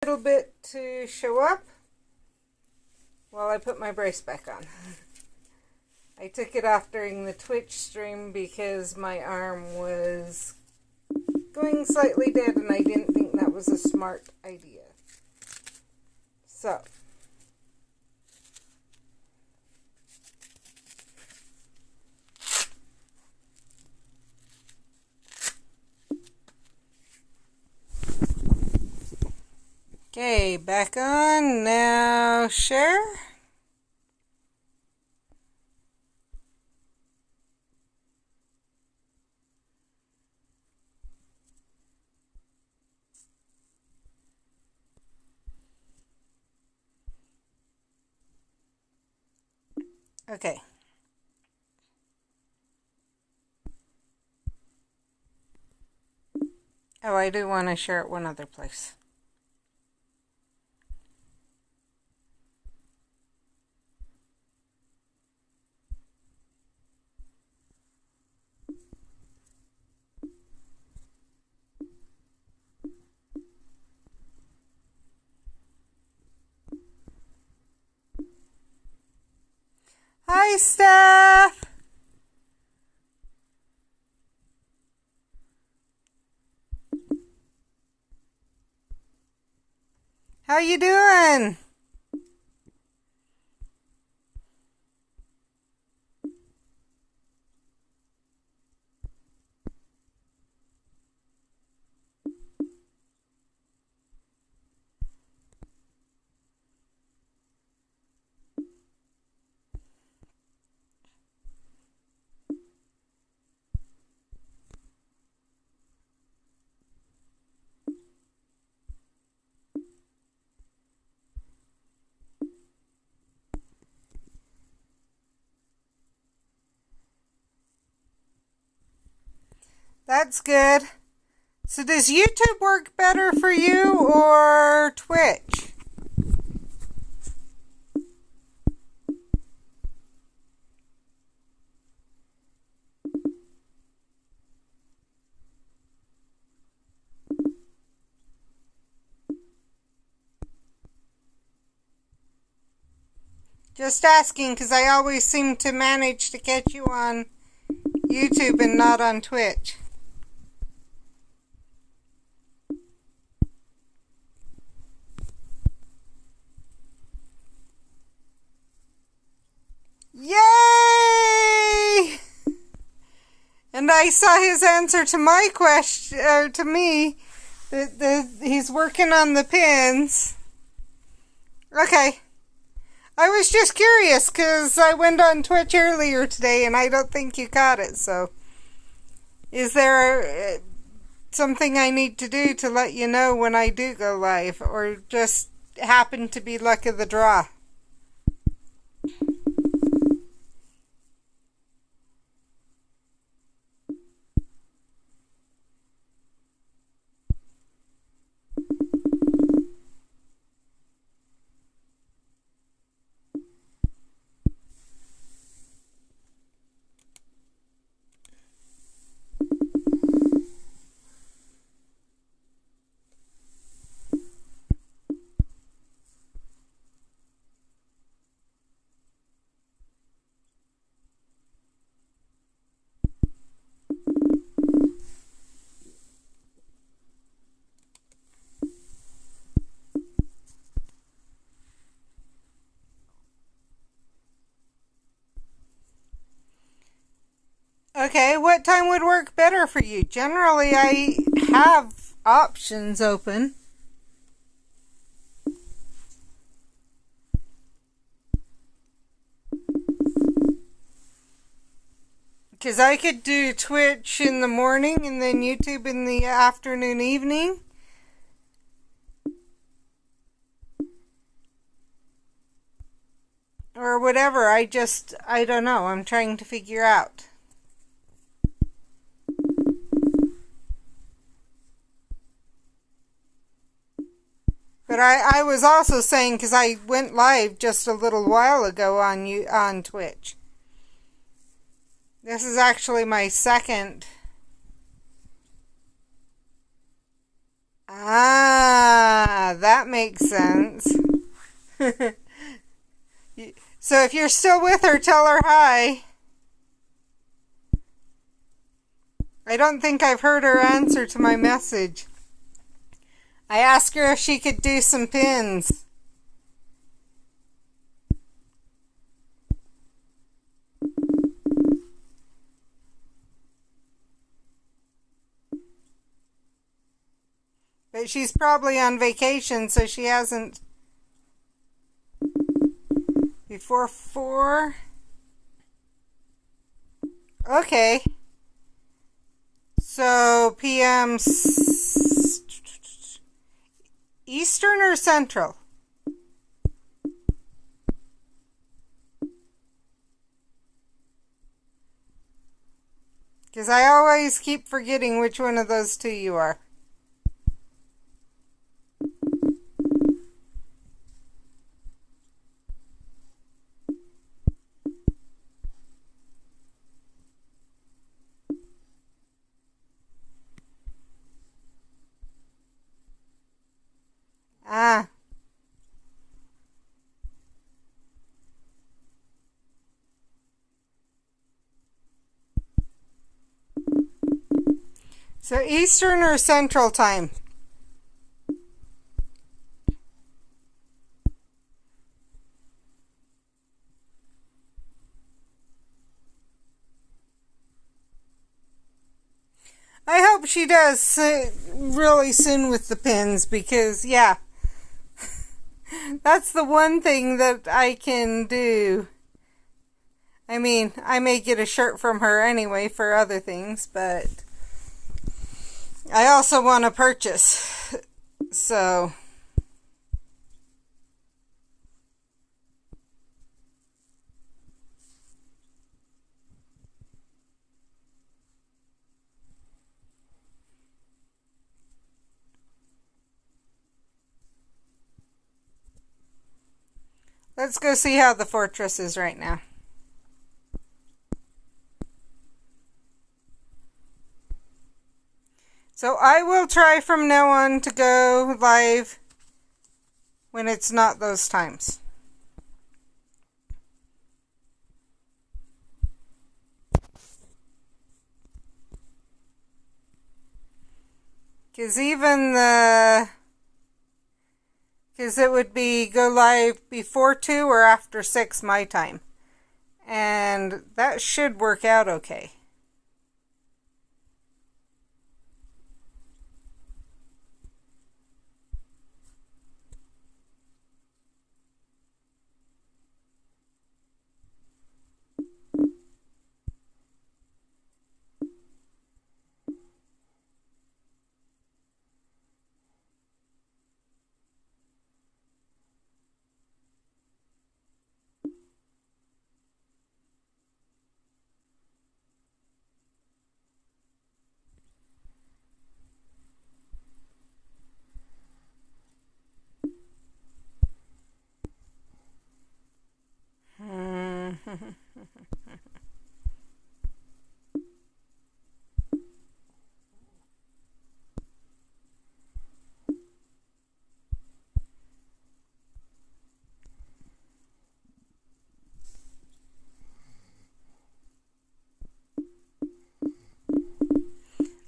A little bit to show up while I put my brace back on. I took it off during the Twitch stream because my arm was going slightly dead and I didn't think that was a smart idea. So, okay, back on. Now share. Okay. Oh, I do want to share it one other place. Hi, Steph! How you doing? That's good. So does YouTube work better for you or Twitch? Just asking because I always seem to manage to catch you on YouTube and not on Twitch. Yay! And I saw his answer to my question, to me, that he's working on the pins. Okay. I was just curious because I went on Twitch earlier today and I don't think you caught it, so is there something I need to do to let you know when I do go live, or just happen to be luck of the draw? Okay, what time would work better for you? Generally, I have options open. Because I could do Twitch in the morning and then YouTube in the afternoon, evening. Or whatever, I don't know. I'm trying to figure out. But I was also saying, because I went live just a little while ago on Twitch. This is actually my second Ah, that makes sense. So if you're still with her, tell her hi. I don't think I've heard her answer to my message. I asked her if she could do some pins. But she's probably on vacation, so she hasn't. Before 4? Okay. So, PM Eastern or Central? Because I always keep forgetting which one of those two you are. Ah. So Eastern or Central time? I hope she does really soon with the pins because, yeah, that's the one thing that I can do. I mean, I may get a shirt from her anyway for other things, but I also want to purchase. So, let's go see how the fortress is right now. So I will try from now on to go live when it's not those times. Because it would be go live before 2 or after 6 my time. And that should work out okay.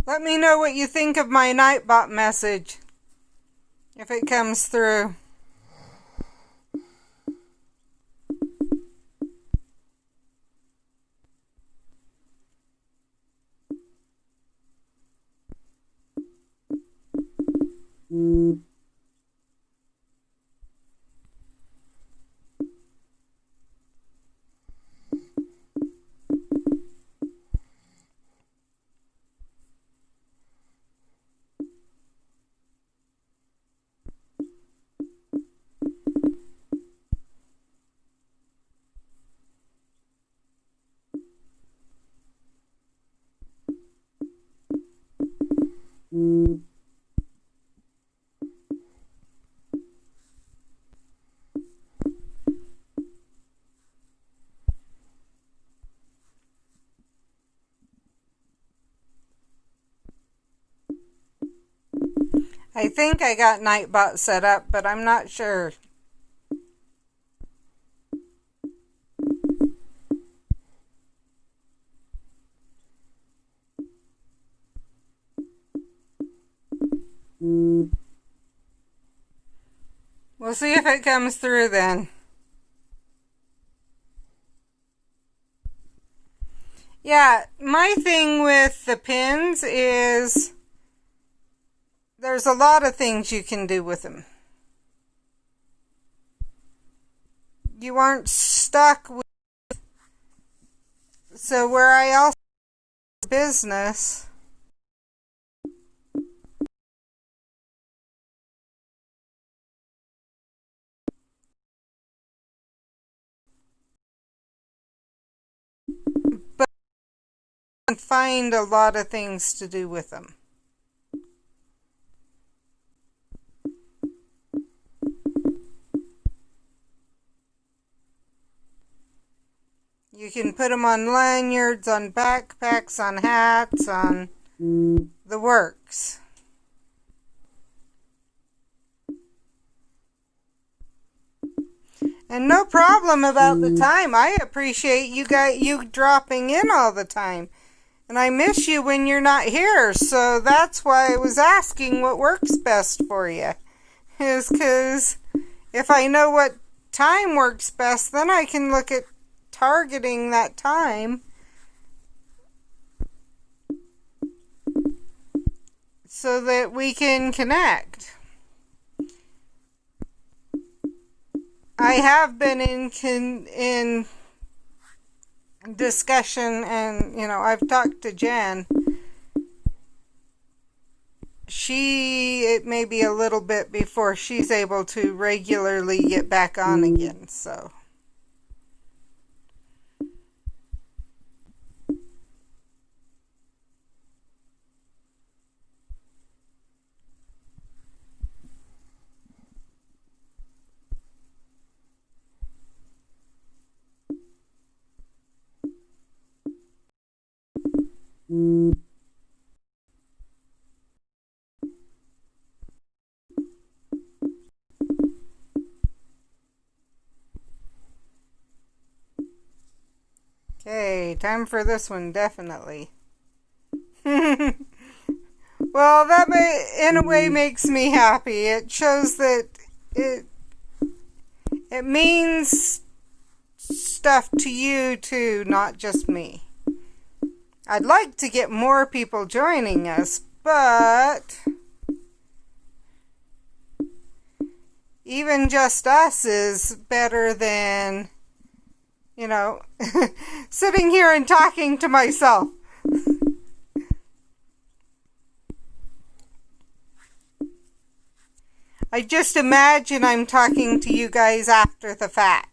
Let me know what you think of my Nightbot message, if it comes through. I think I got Nightbot set up, but I'm not sure. We'll see if it comes through then. Yeah, my thing with the pins is there's a lot of things you can do with them. You aren't stuck with... So where I also business... but you can find a lot of things to do with them. You can put them on lanyards, on backpacks, on hats, on the works. And no problem about the time. I appreciate you dropping in all the time. And I miss you when you're not here. So that's why I was asking what works best for you. Is because if I know what time works best, then I can look at targeting that time so that we can connect. I have been in discussion, and I've talked to Jen. It may be a little bit before she's able to regularly get back on again, so. Okay, time for this one, definitely. Well, that in a way makes me happy. It shows that it means stuff to you too, not just me. I'd like to get more people joining us, but even just us is better than, sitting here and talking to myself. I just imagine I'm talking to you guys after the fact.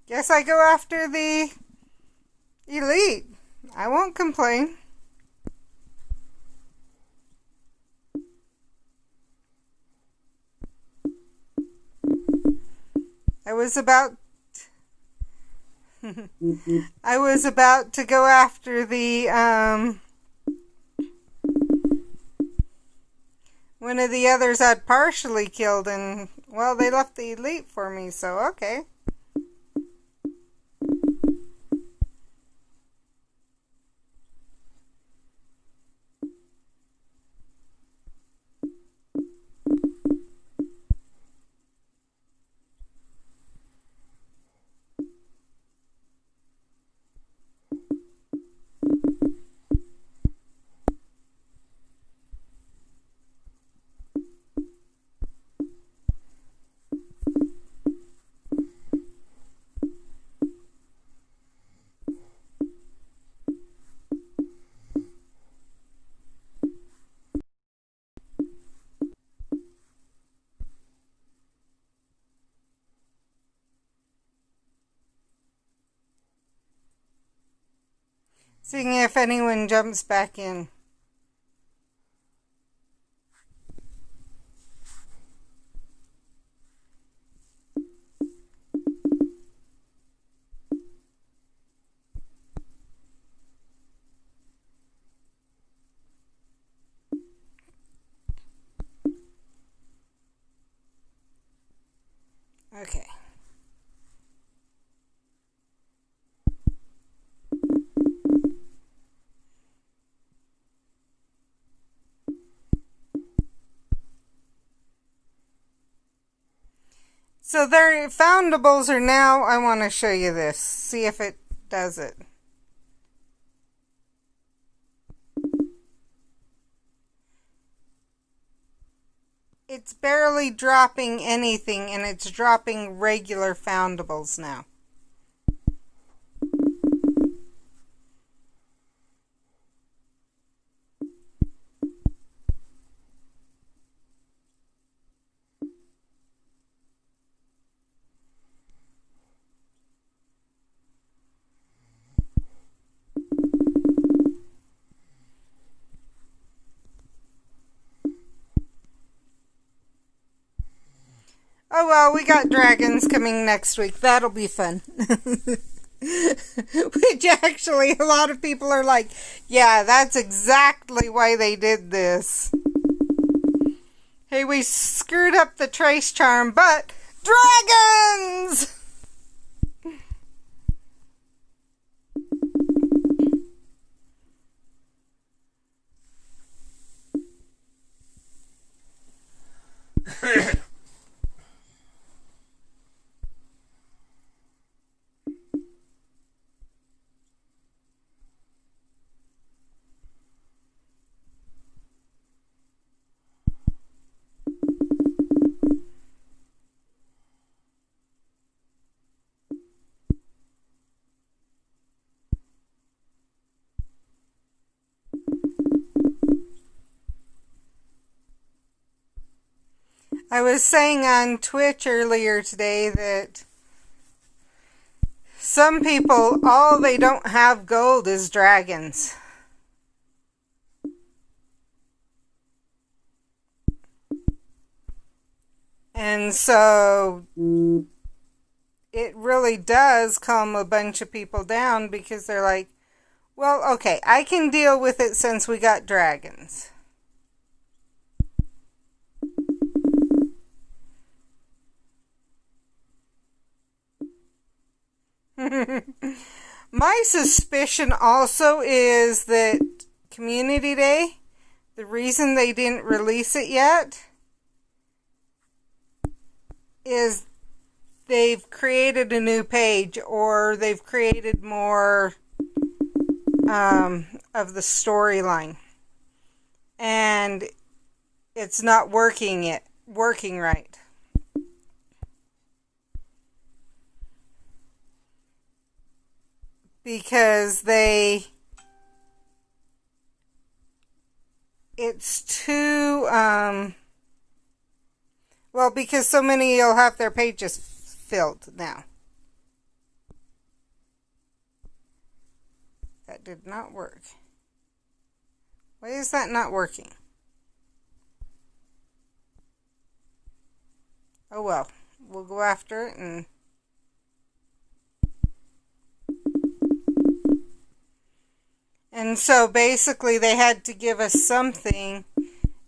Guess I go after the elite. I won't complain. I was about to go after the one of the others I'd partially killed, and well, they left the elite for me, so okay. Seeing if anyone jumps back in. Okay. So their foundables are now, I want to show you this. See if it does it. It's barely dropping anything, and it's dropping regular foundables now. Oh well, we got dragons coming next week. That'll be fun. Which actually a lot of people are like, yeah, that's exactly why they did this. Hey, we screwed up the trace charm, but dragons! I was saying on Twitch earlier today that some people, all they don't have gold is dragons. And so it really does calm a bunch of people down because they're like, well, okay, I can deal with it since we got dragons. My suspicion also is that Community Day, the reason they didn't release it yet is they've created a new page or they've created more of the storyline. And it's not working right. Because it's too, well, because so many will have their pages filled now. That did not work. Why is that not working? Oh well, we'll go after it and... And so basically they had to give us something,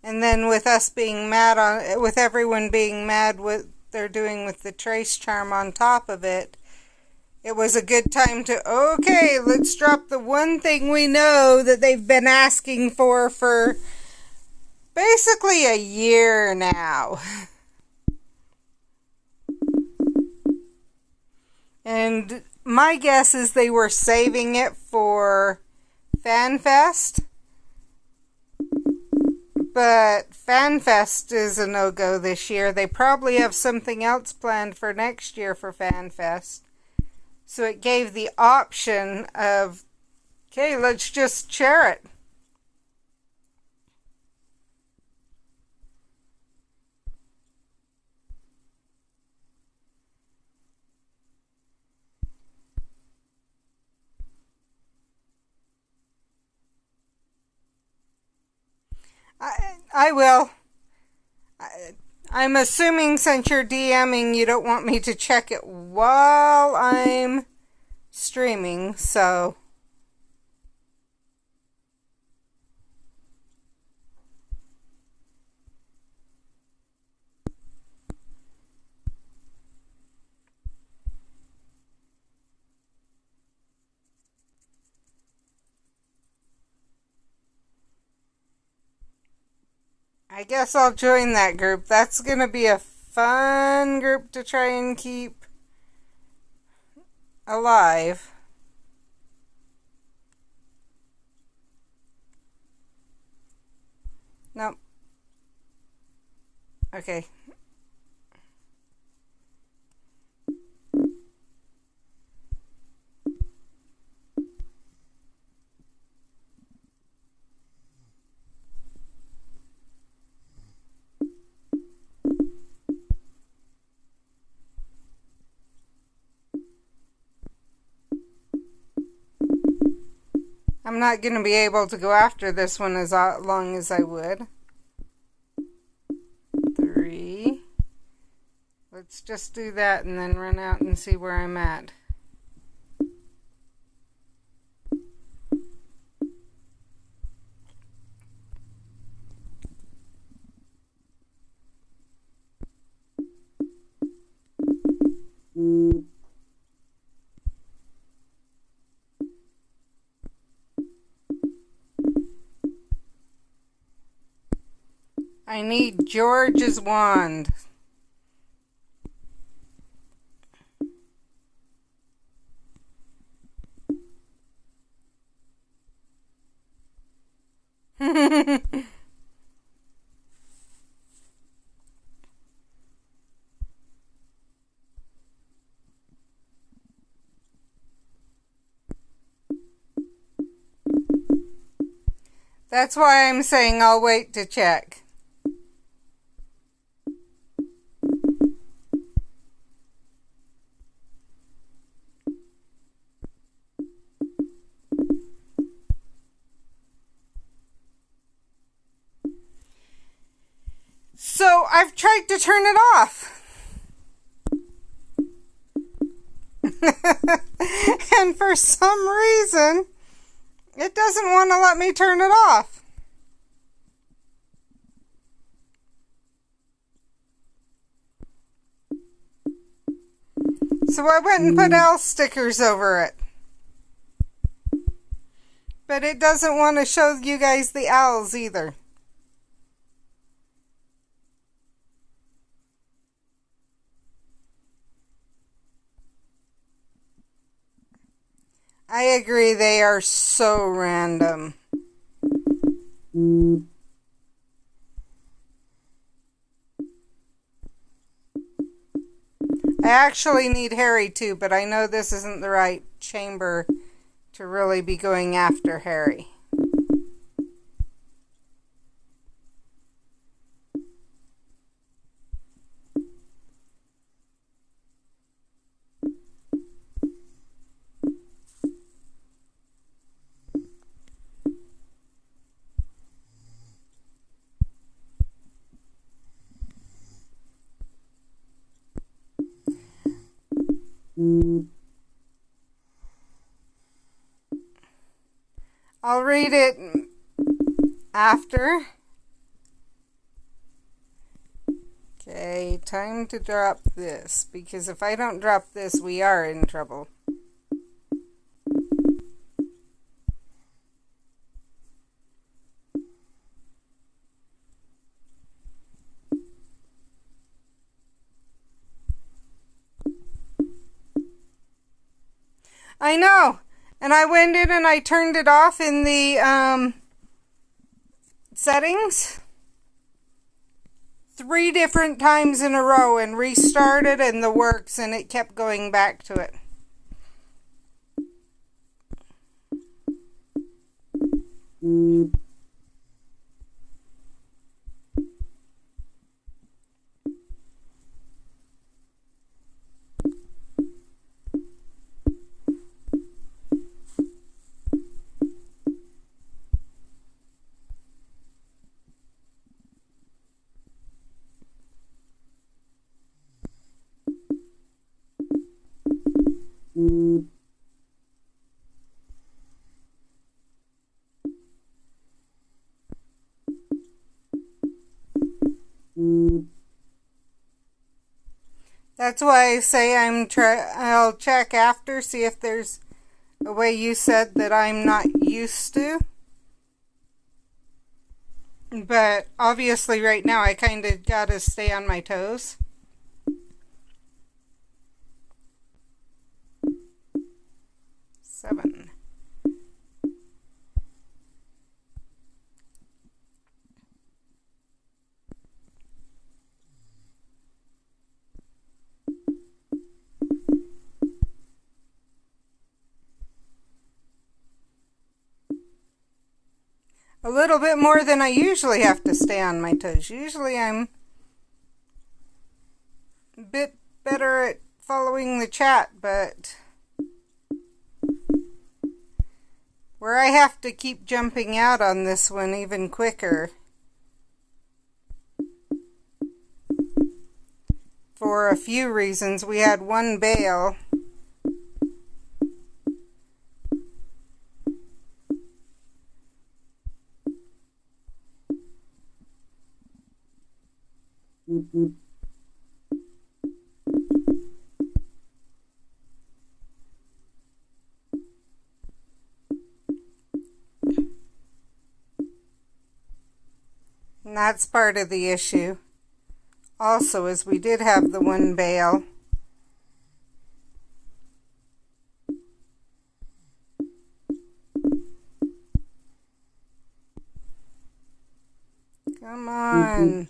and then with us being mad on, with everyone being mad what they're doing with the trace charm on top of it, it was a good time to, okay, let's drop the one thing we know that they've been asking for basically a year now. And my guess is they were saving it for FanFest, but FanFest is a no-go this year. They probably have something else planned for next year for FanFest. So it gave the option of, okay, let's just share it. I will. I'm assuming since you're DMing, you don't want me to check it while I'm streaming, so... I guess I'll join that group. That's going to be a fun group to try and keep alive. Nope. Okay. I'm not going to be able to go after this one as long as I would. 3. Let's just do that and then run out and see where I'm at. I need George's wand. That's why I'm saying I'll wait to check. So I've tried to turn it off. And for some reason, it doesn't want to let me turn it off. So I went and put L stickers over it. But it doesn't want to show you guys the owls either. I agree, they are so random. I actually need Harry too, but I know this isn't the right chamber to really be going after Harry. I'll read it after. Okay, time to drop this, because if I don't drop this, we are in trouble. I know, and I went in and I turned it off in the settings 3 different times in a row and restarted and the works, and it kept going back to it. That's why I say I'll check after, see if there's a way you said that I'm not used to. But obviously right now I kind of gotta stay on my toes. Seven. A little bit more than I usually have to stay on my toes. Usually I'm a bit better at following the chat, but where I have to keep jumping out on this one even quicker for a few reasons. We had one bail. And that's part of the issue. Also, as we did have the one bail. Come on.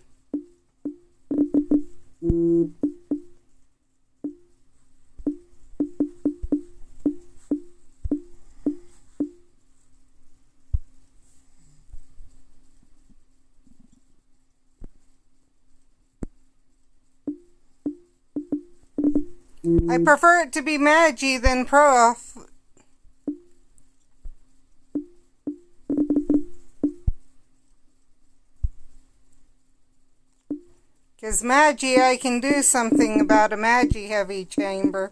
I prefer it to be Magi than Prof. Because Magi, I can do something about a Magi heavy chamber.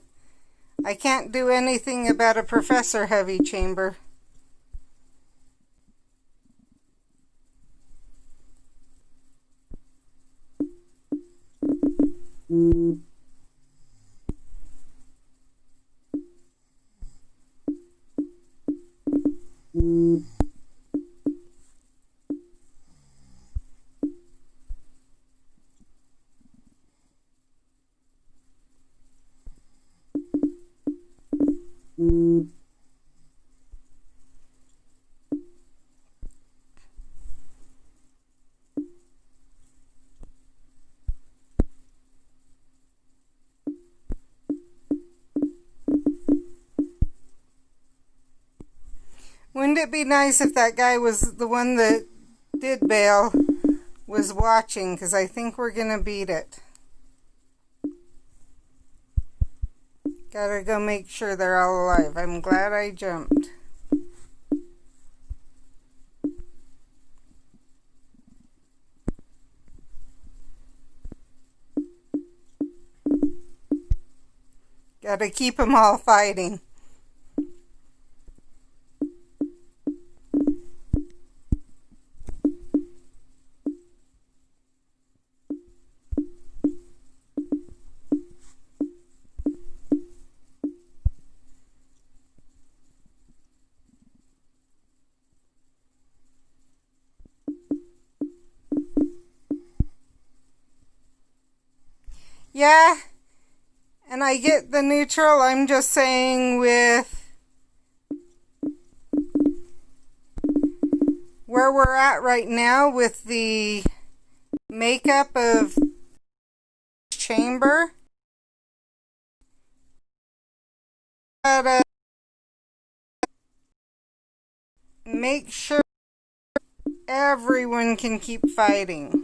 I can't do anything about a Professor heavy chamber. Wouldn't it be nice if that guy was the one that did bail was watching, because I think we're going to beat it. Gotta go make sure they're all alive. I'm glad I jumped. Gotta keep them all fighting. Yeah, and I get the neutral. I'm just saying with where we're at right now with the makeup of chamber, gotta make sure everyone can keep fighting.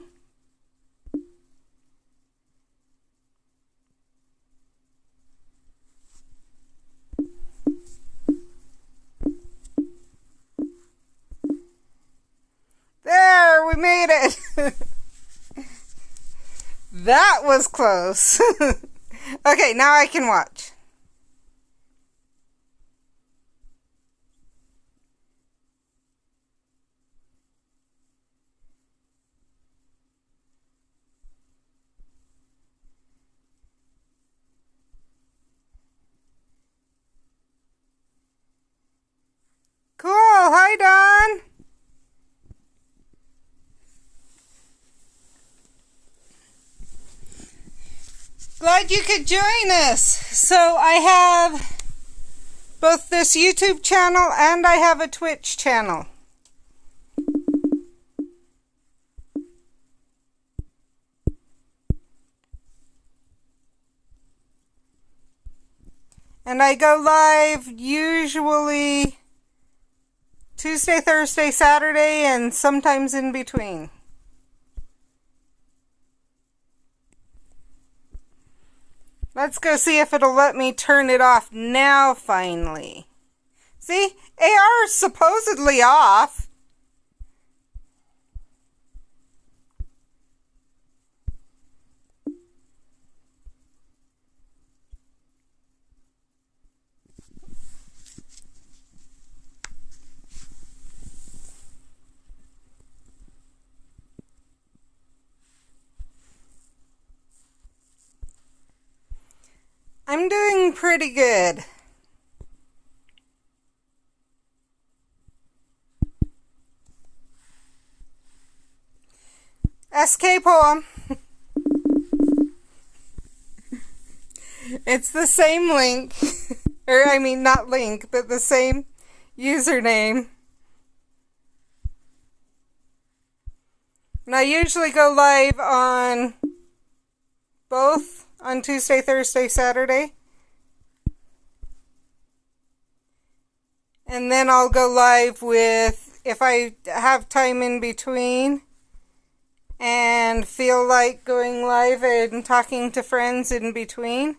There, we made it. That was close. Okay, now I can watch. Glad you could join us. So I have both this YouTube channel and I have a Twitch channel. And I go live usually Tuesday, Thursday, Saturday, and sometimes in between. Let's go see if it'll let me turn it off now, finally. See? AR is supposedly off. I'm doing pretty good. SK poem. It's the same link. Or I mean not link, but the same username. And I usually go live on both on Tuesday, Thursday, Saturday. And then I'll go live with, if I have time in between and feel like going live and talking to friends in between,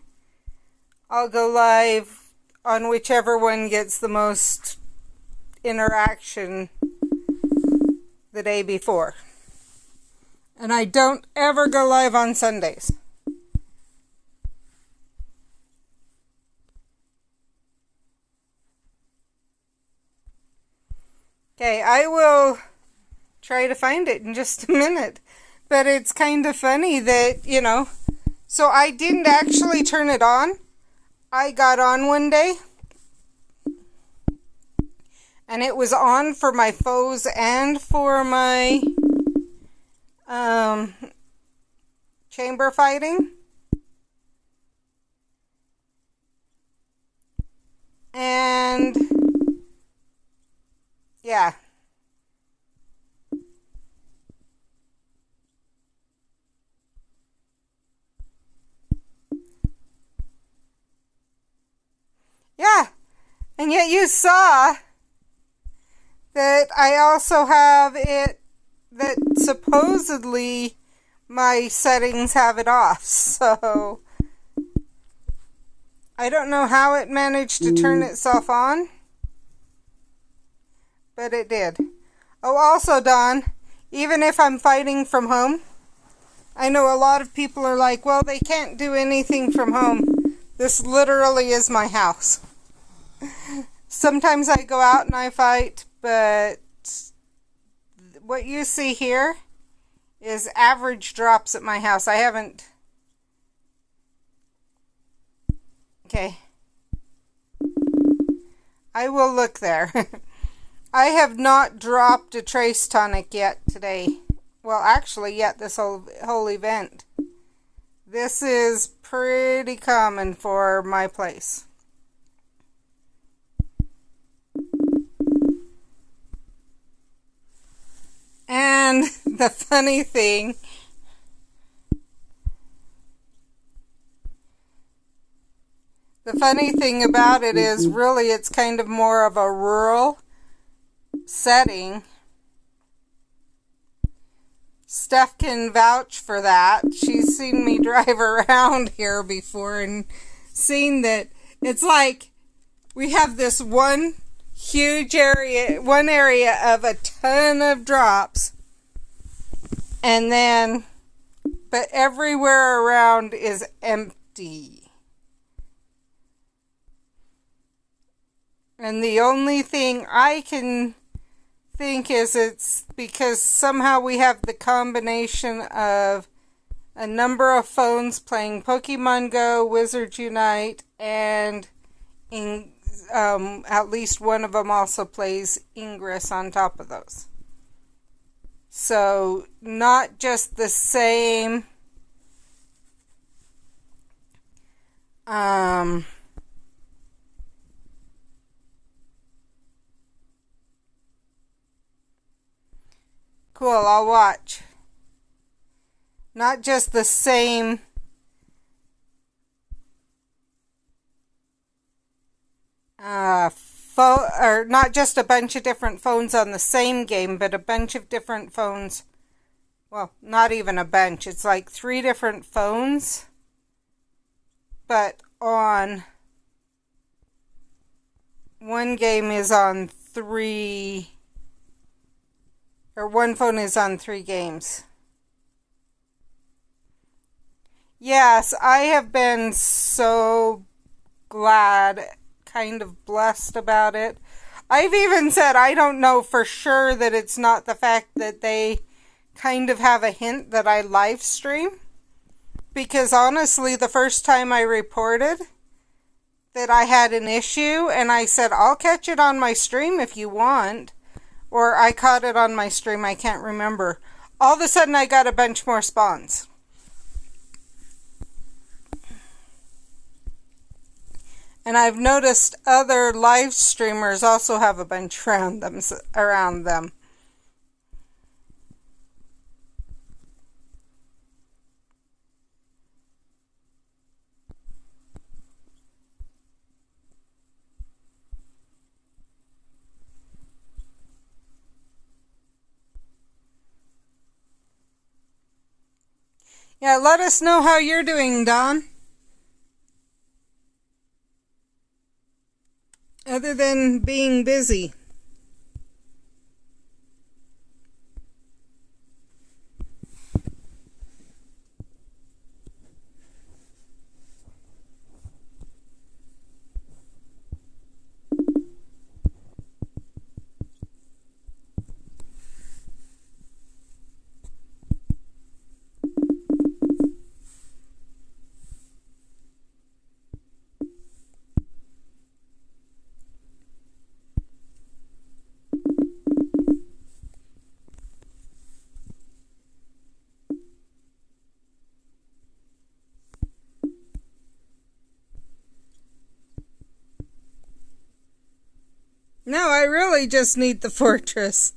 I'll go live on whichever one gets the most interaction the day before. And I don't ever go live on Sundays. Okay, I will try to find it in just a minute. But it's kind of funny that, you know, so I didn't actually turn it on. I got on one day, and it was on for my foes and for my chamber fighting. And yeah. Yeah. And yet you saw that I also have it that supposedly my settings have it off. So I don't know how it managed to turn itself on. But it did. Oh, also, Dawn, even if I'm fighting from home, I know a lot of people are like, well, they can't do anything from home. This literally is my house. Sometimes I go out and I fight, but what you see here is average drops at my house. I haven't... Okay. I will look there. I have not dropped a trace tonic yet today. Well, actually, yet this whole event. This is pretty common for my place. And the funny thing, about it is really it's kind of more of a rural setting. Steph can vouch for that. She's seen me drive around here before and seen that it's like we have this one huge area, one area of a ton of drops, and then, but everywhere around is empty. And the only thing I can think is it's because somehow we have the combination of a number of phones playing Pokemon Go, Wizards Unite, and at least one of them also plays Ingress on top of those. So not just the same Um, cool, I'll watch. Not just the same or not just a bunch of different phones on the same game, but a bunch of different phones. Well, not even a bunch. It's like 3 different phones, but on one game is on 3, or one phone is on 3 games. Yes, I have been so glad, kind of blessed about it. I've even said I don't know for sure that it's not the fact that they kind of have a hint that I live stream. Because honestly, the first time I reported that I had an issue, and I said, I'll catch it on my stream if you want. Or I caught it on my stream, I can't remember. All of a sudden I got a bunch more spawns. And I've noticed other live streamers also have a bunch around them. Yeah, let us know how you're doing, Don. Other than being busy. No, I really just need the fortress.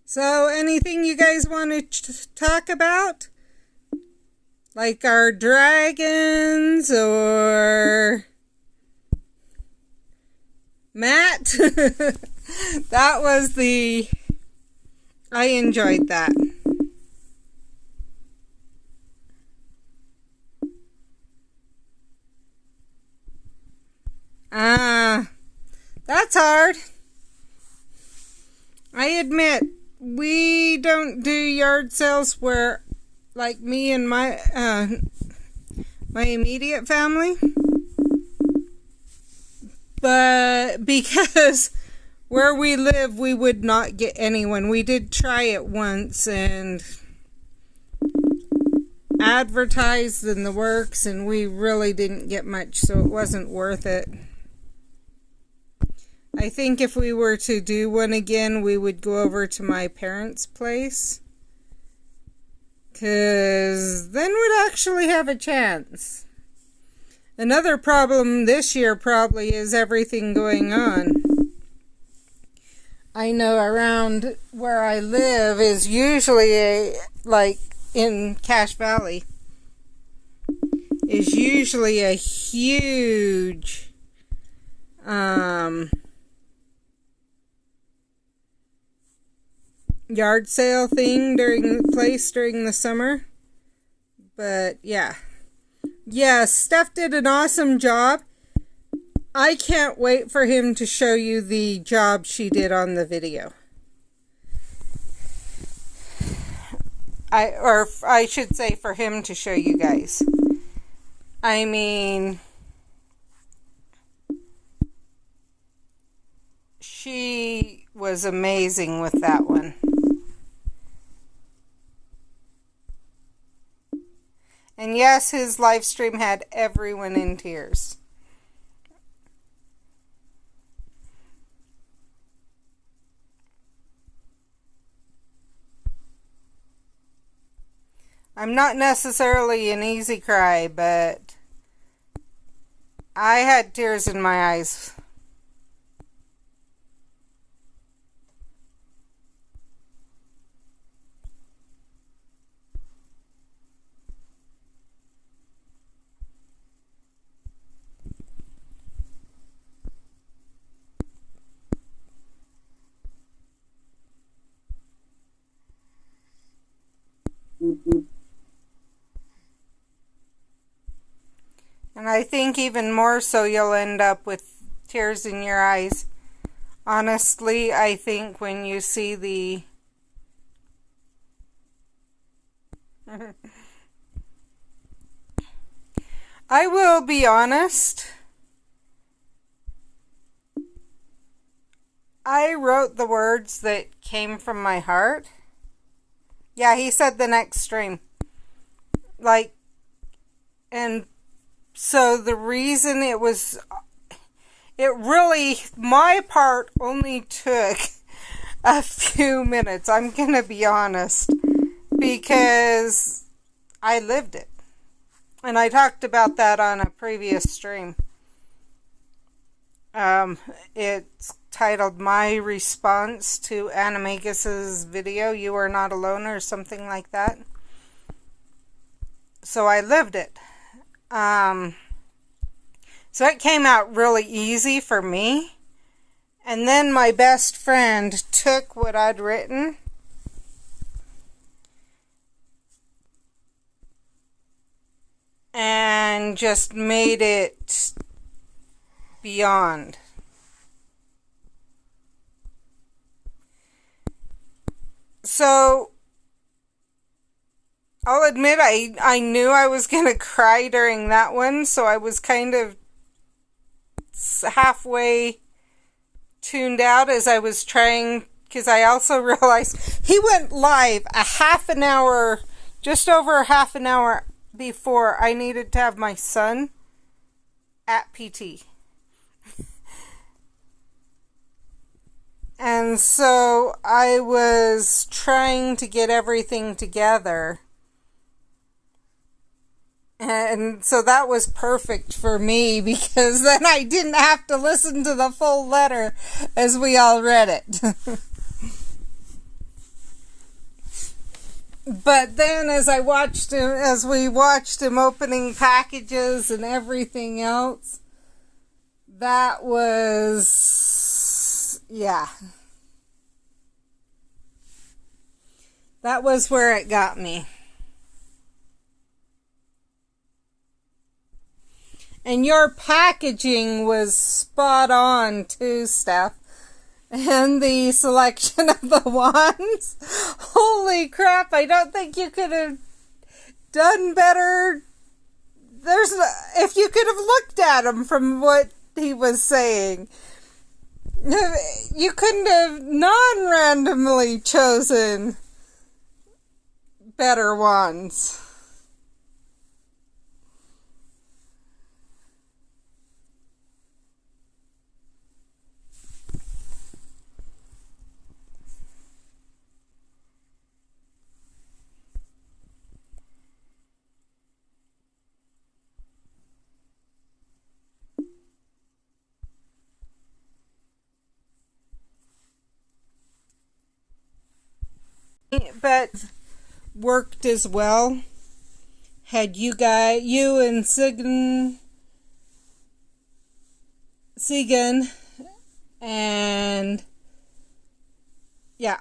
So, anything you guys want to talk about? Like our dragons or Matt? That was I enjoyed that. That's hard. I admit, we don't do yard sales where, like me and my immediate family. But because where we live, we would not get anyone. We did try it once and advertised in the works, and we really didn't get much, so it wasn't worth it. I think if we were to do one again, we would go over to my parents' place. 'Cause then we'd actually have a chance. Another problem this year probably is everything going on. I know around where I live is usually like in Cache Valley. is usually a huge yard sale thing during the summer. But yeah. Yeah, Steph did an awesome job. I can't wait for him to show you the job she did on the video. I should say for him to show you guys. I mean, she was amazing with that one. And yes, his live stream had everyone in tears. I'm not necessarily an easy cry, but I had tears in my eyes. And I think even more so you'll end up with tears in your eyes. Honestly, I think when you see the I will be honest. I wrote the words that came from my heart. Yeah, he said the next stream. And so the reason my part only took a few minutes. I'm gonna be honest, because I lived it. And I talked about that on a previous stream. It's titled My Response to Animagus's video, You Are Not Alone, or something like that. So I lived it. So it came out really easy for me. And then my best friend took what I'd written and just made it beyond. So I'll admit I knew I was going to cry during that one, so I was kind of halfway tuned out as I was trying, because I also realized he went live just over half an hour before I needed to have my son at PT. And so I was trying to get everything together. And so that was perfect for me, because then I didn't have to listen to the full letter as we all read it. But then as we watched him opening packages and everything else, that was, yeah. That was where it got me. And your packaging was spot on too, Steph. And the selection of the wands. Holy crap, I don't think you could have done better. If you could have looked at him from what he was saying, you couldn't have non-randomly chosen better wands. But worked as well. had you and Sigan, and yeah,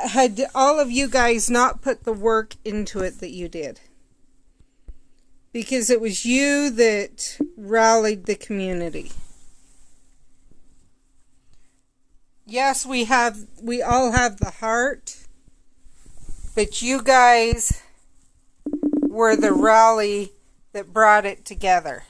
had all of you guys not put the work into it that you did. Because it was you that rallied the community. Yes, we all have the heart, but you guys were the rally that brought it together.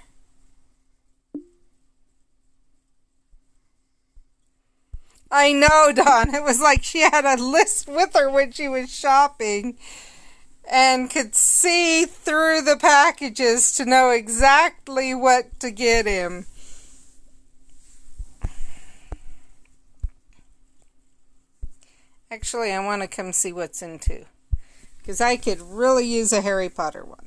I know, Dawn. It was like she had a list with her when she was shopping and could see through the packages to know exactly what to get him. Actually, I want to come see what's in too, because I could really use a Harry Potter one.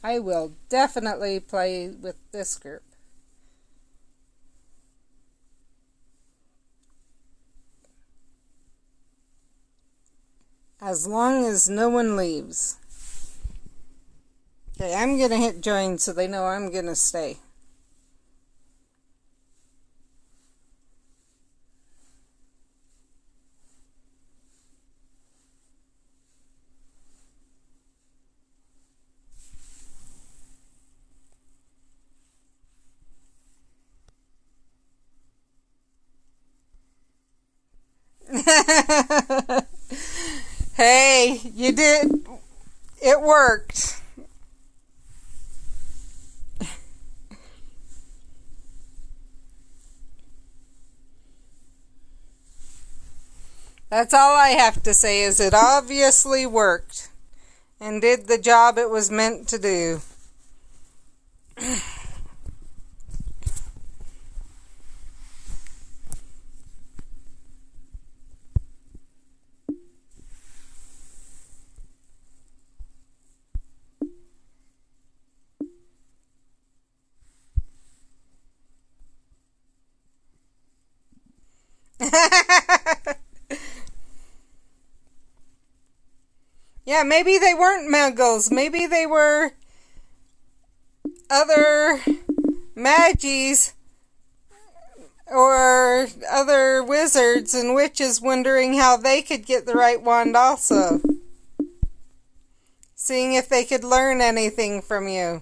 I will definitely play with this group. As long as no one leaves. Okay, I'm going to hit join so they know I'm going to stay. Hey, you did. It worked. That's all I have to say, is it obviously worked and did the job it was meant to do. Yeah, maybe they weren't muggles. Maybe they were other magies or other wizards and witches wondering how they could get the right wand also. Seeing if they could learn anything from you.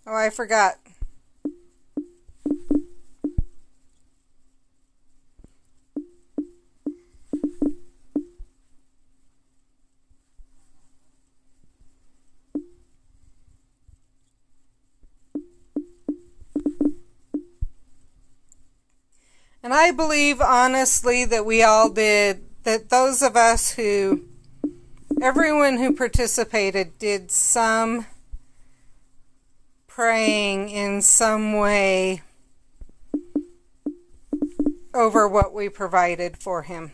Oh, I forgot. And I believe honestly that we all did, that those of us who, everyone who participated did some praying in some way over what we provided for him.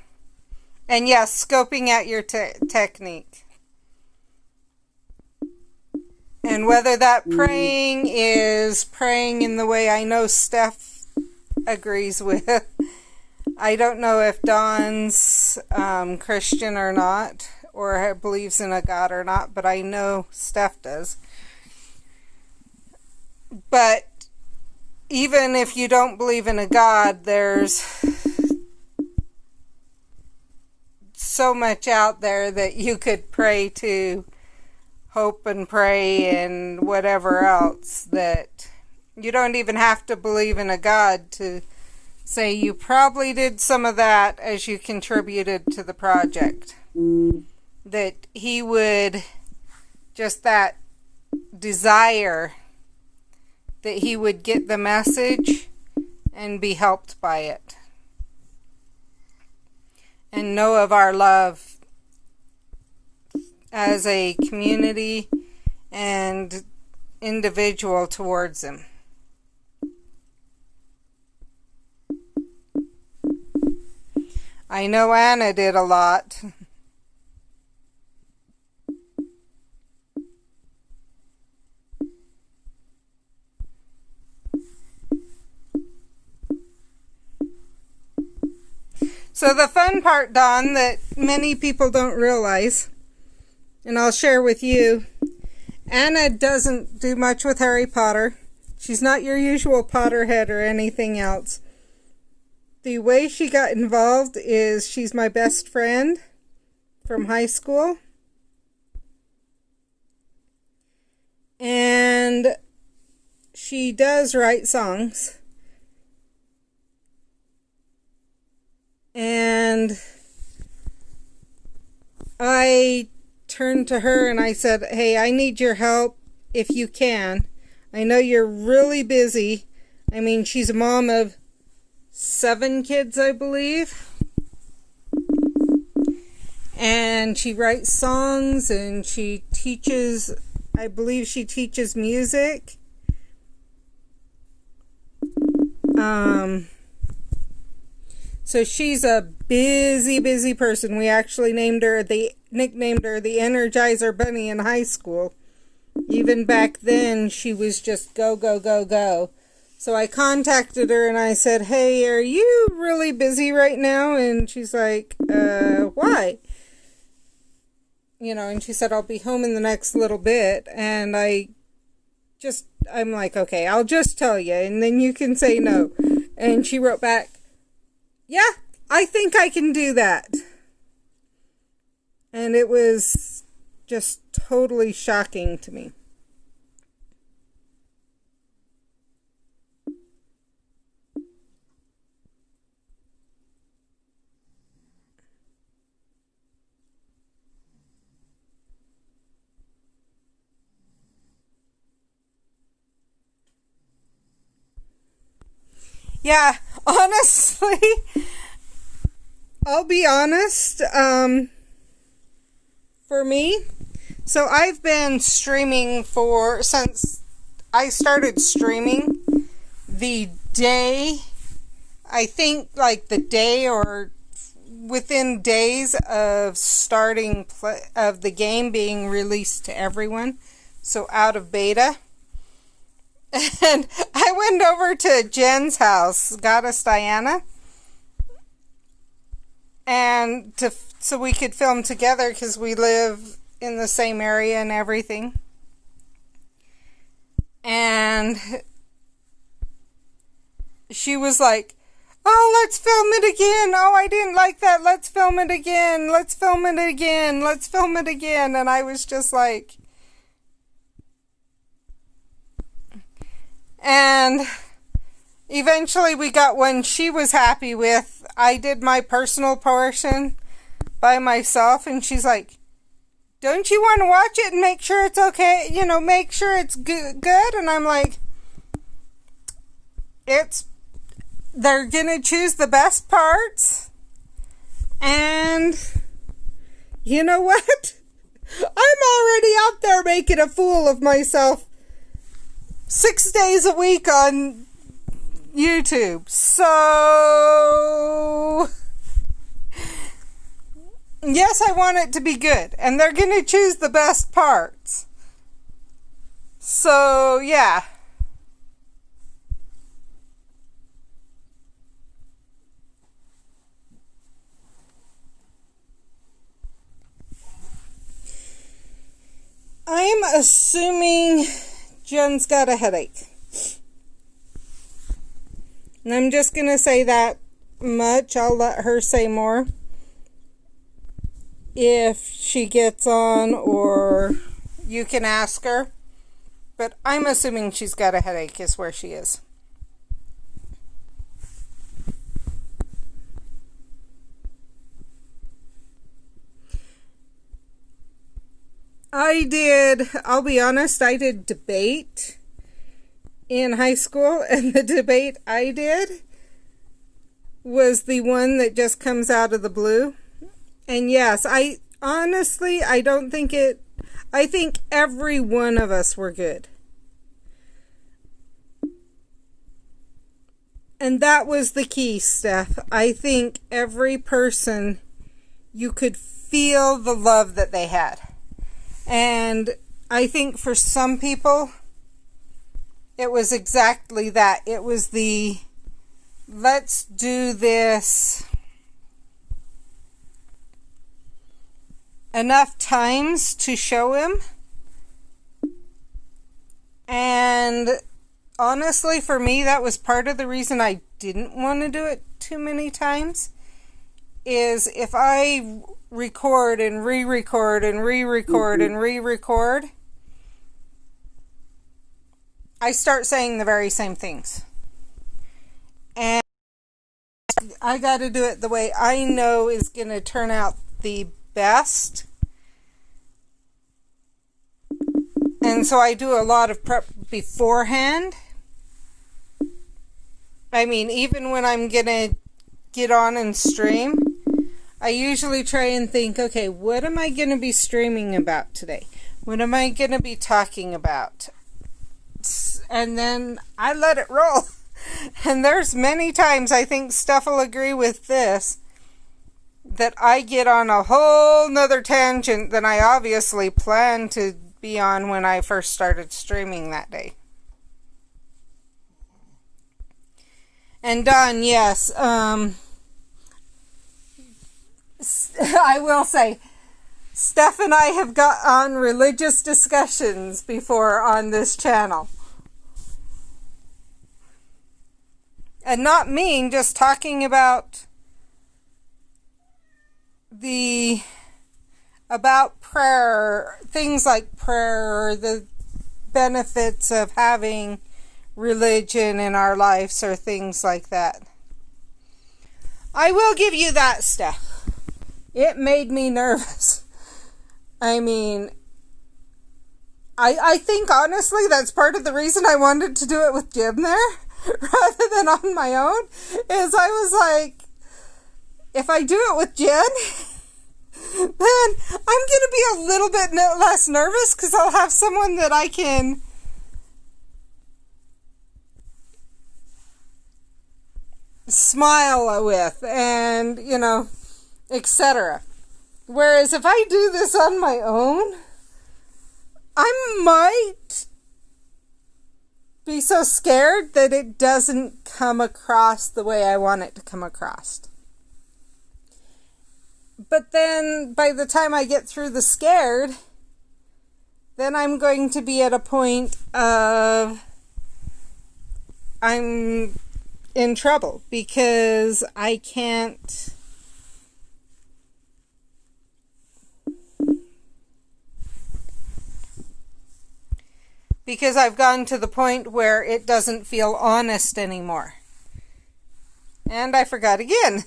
And yes, scoping out your technique. And whether that praying is praying in the way I know Steph agrees with. I don't know if Dawn's Christian or not, or believes in a God or not, but I know Steph does. But even if you don't believe in a God, there's so much out there that you could pray to, hope and pray and whatever else, that you don't even have to believe in a God to say you probably did some of that as you contributed to the project. That he would, just that desire that he would get the message and be helped by it. And know of our love as a community and individual towards him. I know Anna did a lot. So the fun part, Dawn, that many people don't realize, and I'll share with you, Anna doesn't do much with Harry Potter. She's not your usual Potterhead or anything else. The way she got involved is she's my best friend from high school. And she does write songs. And I turned to her and I said, hey, I need your help if you can. I know you're really busy. I mean, she's a mom of 7 kids, I believe. And she writes songs and she teaches, I believe she teaches music. So she's a busy person. We actually nicknamed her the Energizer Bunny in high school. Even back then, she was just go. So I contacted her and I said, hey, are you really busy right now? And she's like, why? You know, and she said, I'll be home in the next little bit. And I'm like, okay, I'll just tell you, and then you can say no. And she wrote back, yeah, I think I can do that. And it was just totally shocking to me. Yeah, honestly, I'll be honest, for me, so I've been streaming since I started streaming, the day, I think like the day or within days of starting of the game being released to everyone, so out of beta. And I went over to Jen's house, Goddess Diana, and so we could film together because we live in the same area and everything. And she was like, oh, let's film it again. Oh, I didn't like that. Let's film it again. Let's film it again. Let's film it again. And I was just like... And eventually we got one she was happy with. I did my personal portion by myself, and she's like, don't you want to watch it and make sure it's okay? You know, make sure it's good? And I'm like, they're gonna choose the best parts. And you know what? I'm already out there making a fool of myself 6 days a week on YouTube. So, yes, I want it to be good. And they're going to choose the best parts. So, yeah. I'm assuming Jen's got a headache. And I'm just going to say that much. I'll let her say more if she gets on, or you can ask her. But I'm assuming she's got a headache is where she is. I'll be honest, I did debate in high school, and the debate I did was the one that just comes out of the blue. And yes, I don't think I think every one of us were good. And that was the key, Steph. I think every person, you could feel the love that they had. And I think for some people, it was exactly that. It was the, let's do this enough times to show him. And honestly, for me, that was part of the reason I didn't want to do it too many times. Is if I record and re-record and re-record and re-record, I start saying the very same things. And I got to do it the way I know is going to turn out the best. And so I do a lot of prep beforehand. I mean, even when I'm going to get on and stream, I usually try and think, okay, what am I going to be streaming about today? What am I going to be talking about? And then I let it roll. And there's many times, I think Steph will agree with this, that I get on a whole nother tangent than I obviously planned to be on when I first started streaming that day. And Don, yes, I will say, Steph and I have got on religious discussions before on this channel. And not mean, just talking about about prayer, things like prayer, or the benefits of having religion in our lives, or things like that. I will give you that, Steph. It made me nervous. I mean, I think honestly that's part of the reason I wanted to do it with Jim there rather than on my own, is I was like, if I do it with Jen, then I'm going to be a little bit less nervous because I'll have someone that I can smile with and, you know, etc. Whereas if I do this on my own, I might be so scared that it doesn't come across the way I want it to come across. But then by the time I get through the scared, then I'm going to be at a point of I'm in trouble because I can't because I've gotten to the point where it doesn't feel honest anymore. And I forgot again.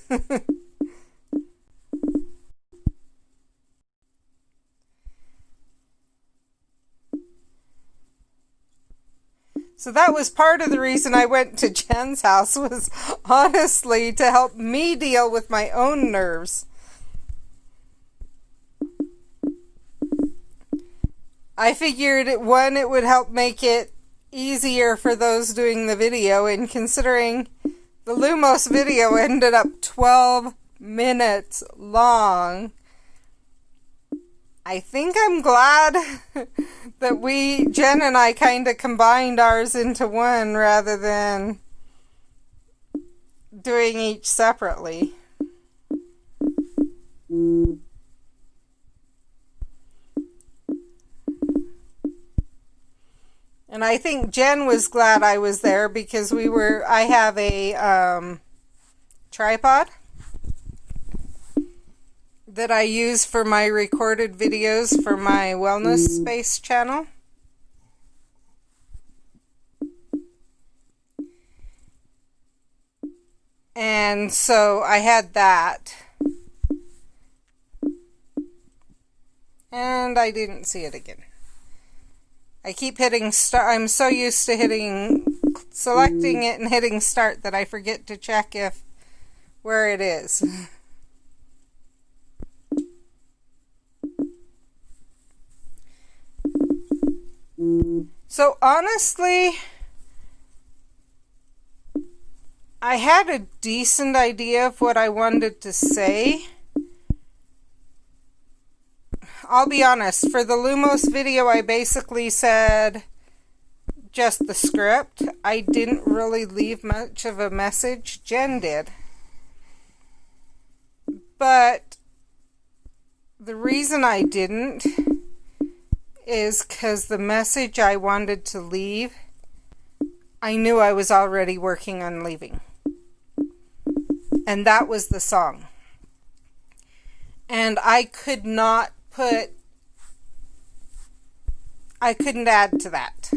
So that was part of the reason I went to Jen's house, was honestly to help me deal with my own nerves. I figured, one, it would help make it easier for those doing the video, and considering the Lumos video ended up 12 minutes long, I think I'm glad that Jen and I kind of combined ours into one rather than doing each separately. And I think Jen was glad I was there because I have a tripod that I use for my recorded videos for my Wellness Space channel. And so I had that. And I didn't see it again. I keep hitting start. I'm so used to selecting it and hitting start that I forget to check where it is. So honestly, I had a decent idea of what I wanted to say. I'll be honest, for the Lumos video, I basically said just the script. I didn't really leave much of a message. Jen did. But the reason I didn't is because the message I wanted to leave, I knew I was already working on leaving. And that was the song. And I couldn't add to that.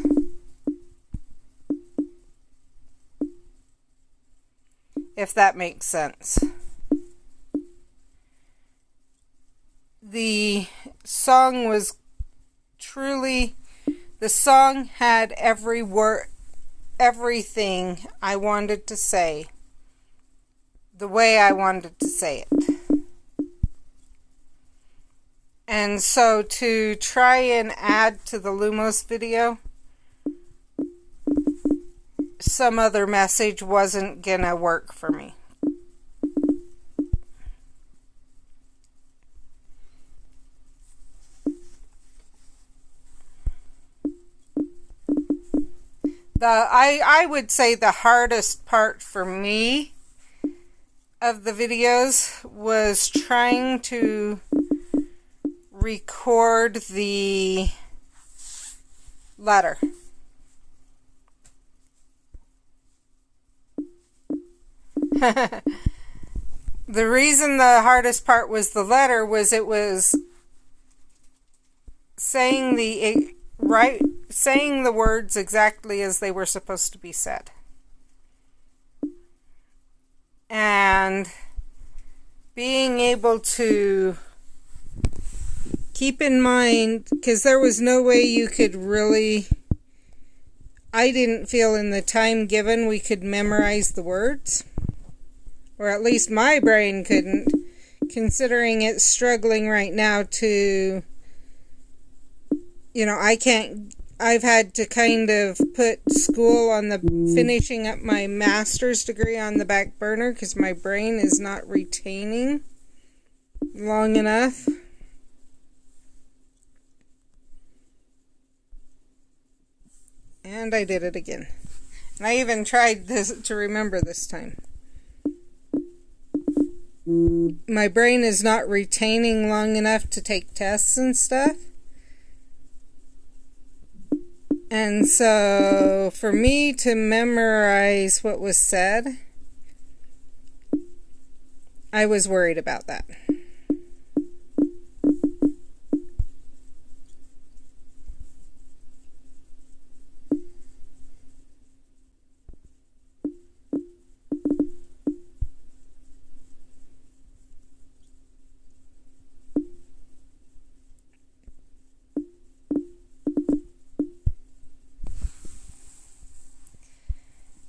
If that makes sense. The song was truly, the song had every word, everything I wanted to say, the way I wanted to say it. And so to try and add to the Lumos video some other message wasn't gonna work for me. I would say the hardest part for me of the videos was trying to record the letter. The reason the hardest part was the letter was it was saying the words exactly as they were supposed to be said. And being able to keep in mind, because there was no way you could really, I didn't feel in the time given we could memorize the words. Or at least my brain couldn't, considering it's struggling right now to, I've had to kind of put school on finishing up my master's degree on the back burner because my brain is not retaining long enough. And I did it again. And I even tried to remember this time. My brain is not retaining long enough to take tests and stuff. And so, for me to memorize what was said, I was worried about that.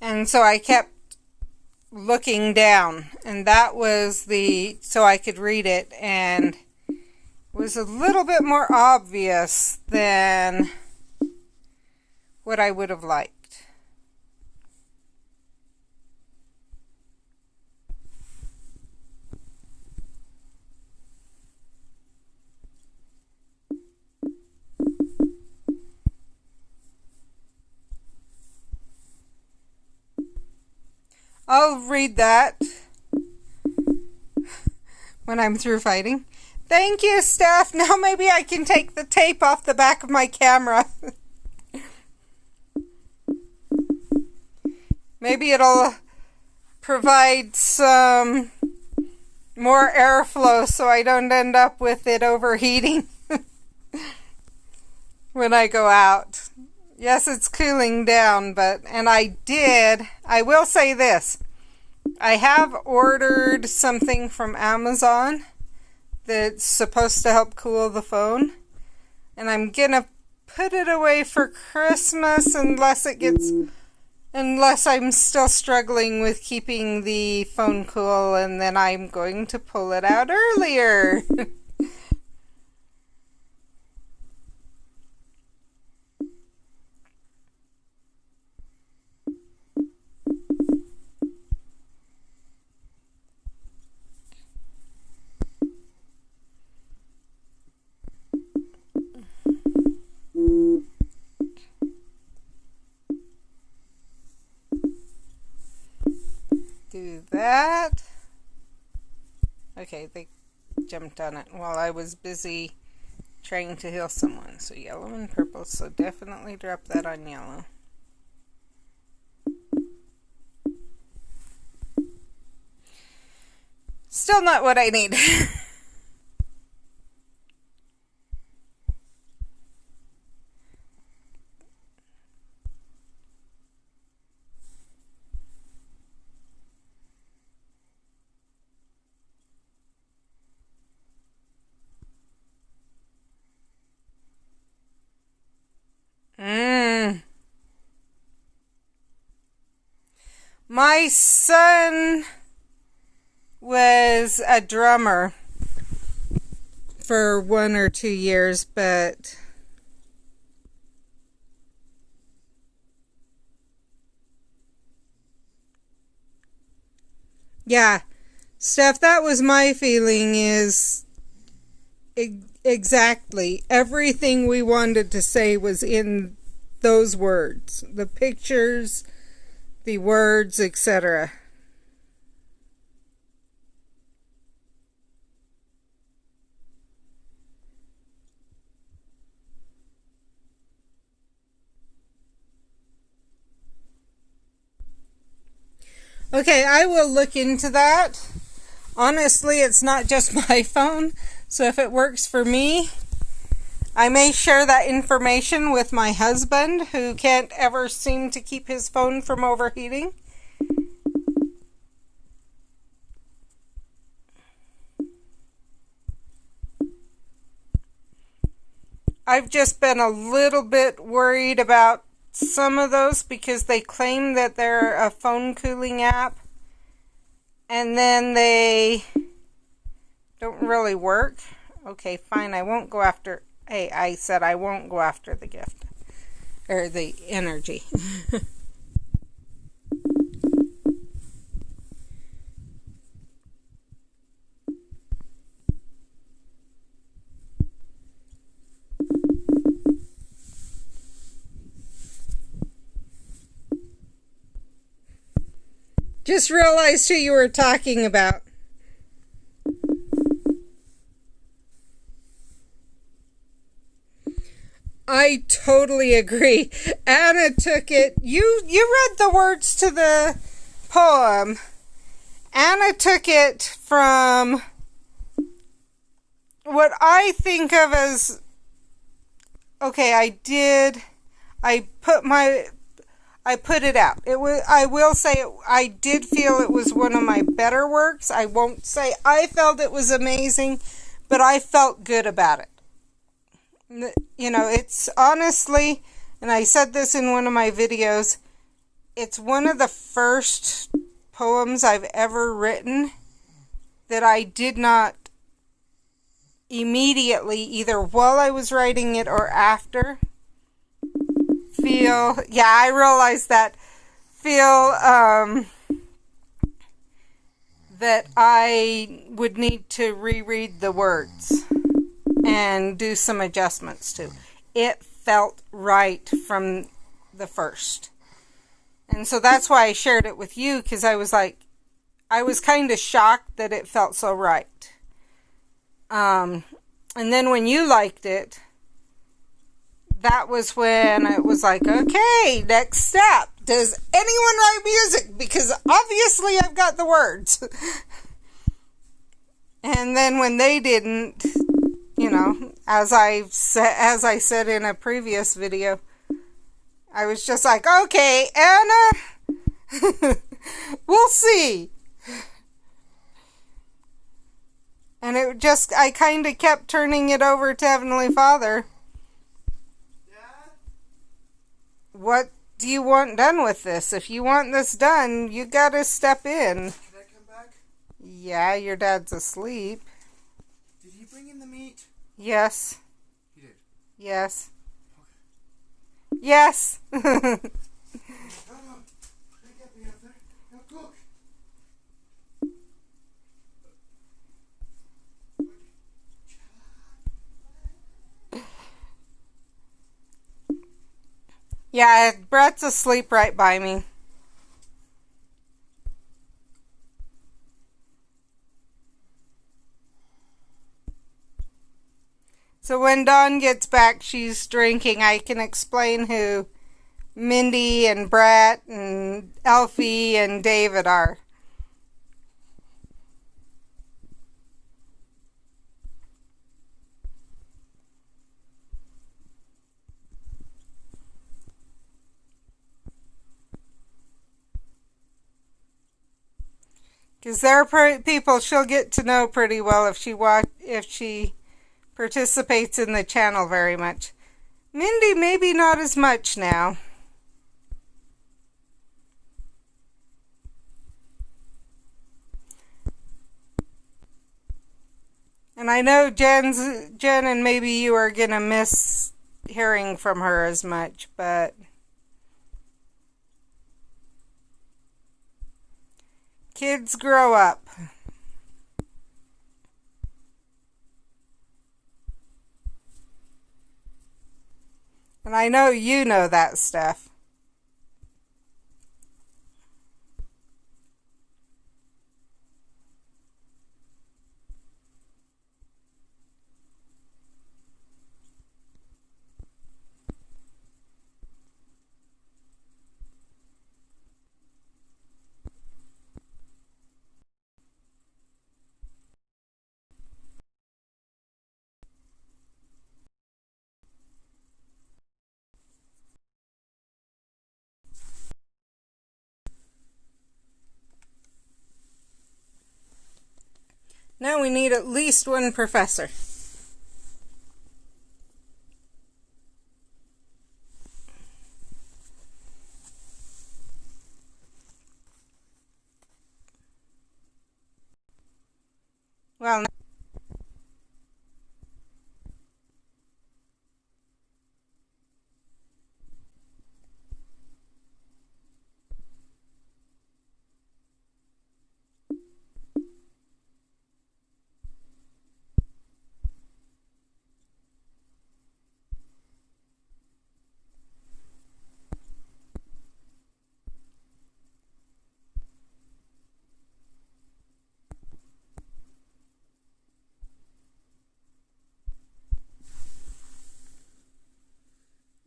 And so I kept looking down, and that was so I could read it, and it was a little bit more obvious than what I would have liked. I'll read that when I'm through fighting. Thank you, Steph. Now maybe I can take the tape off the back of my camera. Maybe it'll provide some more airflow so I don't end up with it overheating when I go out. Yes, it's cooling down, and I will say this. I have ordered something from Amazon that's supposed to help cool the phone. And I'm gonna put it away for Christmas unless I'm still struggling with keeping the phone cool, and then I'm going to pull it out earlier. Do that. Okay, they jumped on it while I was busy trying to heal someone. So yellow and purple, so definitely drop that on yellow. Still not what I need. My son was a drummer for 1 or 2 years, but yeah, Steph, that was my feeling is exactly everything we wanted to say was in those words, the pictures, the words, etc. Okay, I will look into that. Honestly, it's not just my phone, so if it works for me, I may share that information with my husband, who can't ever seem to keep his phone from overheating. I've just been a little bit worried about some of those because they claim that they're a phone cooling app, and then they don't really work. Okay, fine, I won't go after... Hey, I said I won't go after the gift. Or the energy. Just realized who you were talking about. I totally agree. Anna took it. You read the words to the poem. Anna took it from what I think of as, okay, I put it out. I will say I did feel it was one of my better works. I won't say I felt it was amazing, but I felt good about it. You know, it's honestly, and I said this in one of my videos, it's one of the first poems I've ever written that I did not immediately, either while I was writing it or after, I realized that, that I would need to reread the words and do some adjustments to. It felt right from the first. And so that's why I shared it with you, because I was kind of shocked that it felt so right. And then when you liked it, that was when it was like, okay, next step. Does anyone write music? Because obviously I've got the words. And then when they didn't, you know, as I said in a previous video, I was just like, okay, Anna, we'll see. And I kind of kept turning it over to Heavenly Father. what do you want done with this? If you want this done, you gotta step in. Can I come back? Yeah, your dad's asleep. Did he bring in the meat? Yes. He did. Yes. Okay. Yes. No, no. They get me up there. Now cook. Yeah, Brett's asleep right by me. So when Dawn gets back, she's drinking. I can explain who Mindy and Brett and Elfie and David are. Because they're people she'll get to know pretty well if she participates in the channel very much. Mindy maybe not as much now. And I know Jen and maybe you are gonna miss hearing from her as much, but kids grow up. And I know you know that stuff. Now we need at least one professor. Well,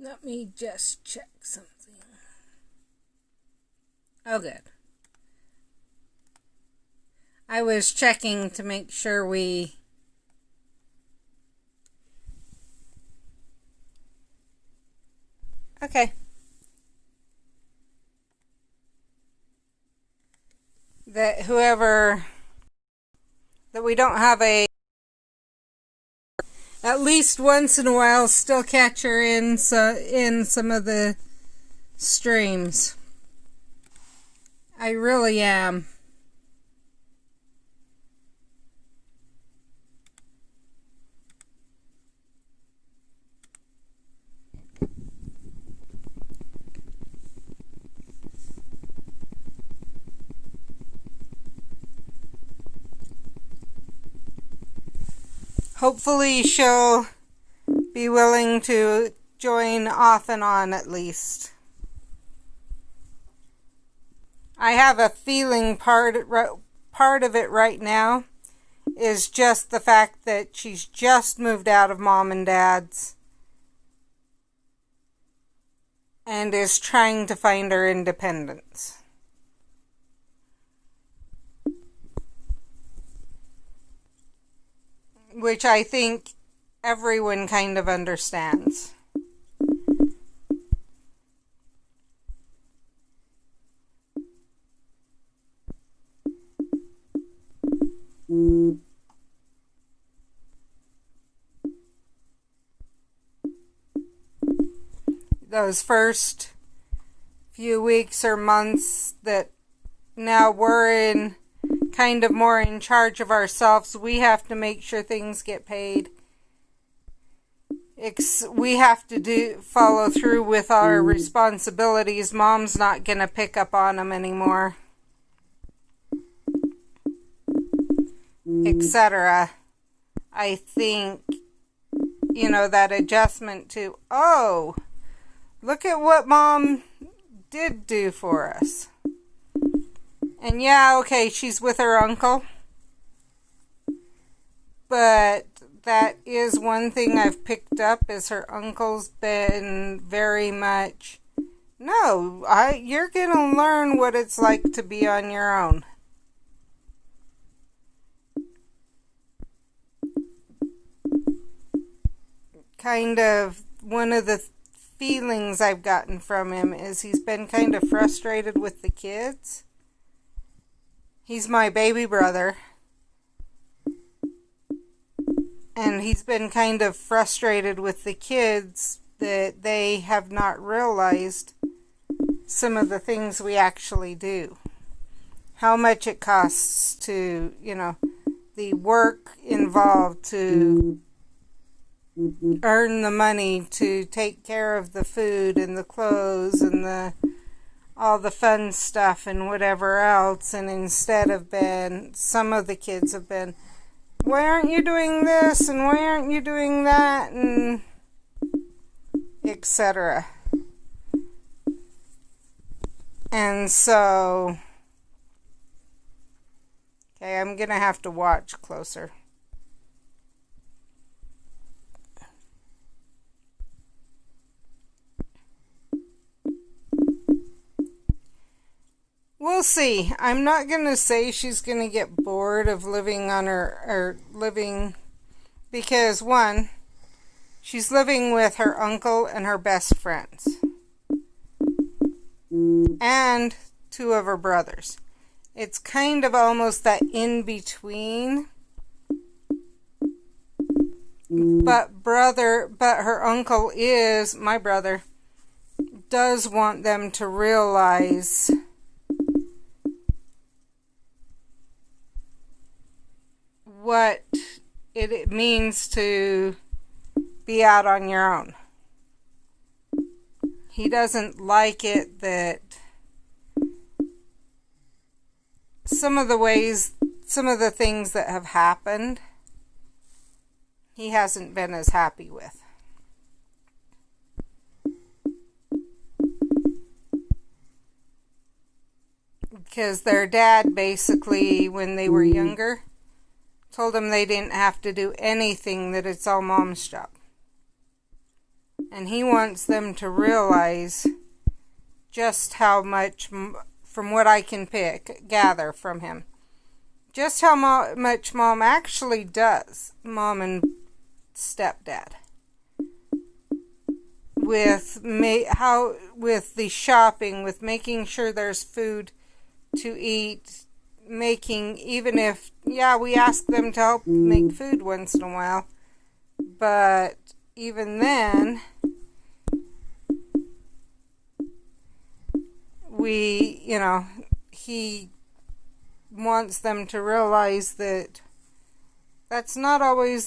let me just check something. Oh, good. I was checking to make sure we... Okay. That whoever... That we don't have a... At least once in a while still catch her in some of the streams. I really am. Hopefully she'll be willing to join off and on at least. I have a feeling part of it right now is just the fact that she's just moved out of mom and dad's and is trying to find her independence. Which I think everyone kind of understands. Those first few weeks or months that now we're in kind of more in charge of ourselves. We have to make sure things get paid. We have to follow through with our responsibilities. Mom's not going to pick up on them anymore, etc. I think, that adjustment to, oh, look at what Mom did do for us. And yeah, okay, she's with her uncle, but that is one thing I've picked up, is her uncle's been very much, no, you're going to learn what it's like to be on your own. Kind of one of the feelings I've gotten from him is he's been kind of frustrated with the kids. He's my baby brother. And he's been kind of frustrated with the kids that they have not realized some of the things we actually do. How much it costs to, the work involved to earn the money to take care of the food and the clothes and all the fun stuff and whatever else. And instead of some of the kids have been, why aren't you doing this and why aren't you doing that, and etc. And so, okay, I'm going to have to watch closer. We'll see. I'm not going to say she's going to get bored of living on living, because one, she's living with her uncle and her best friends. And two of her brothers. It's kind of almost that in between. But her uncle is, my brother, does want them to realize what it means to be out on your own. He doesn't like it that some of the things that have happened, he hasn't been as happy with. Because their dad basically, when they were younger, told them they didn't have to do anything, that it's all Mom's job. And he wants them to realize just how much, from what I can gather from him, just how much Mom actually does, Mom and stepdad, with the shopping, with making sure there's food to eat, even if, we ask them to help make food once in a while, but even then, he wants them to realize that that's not always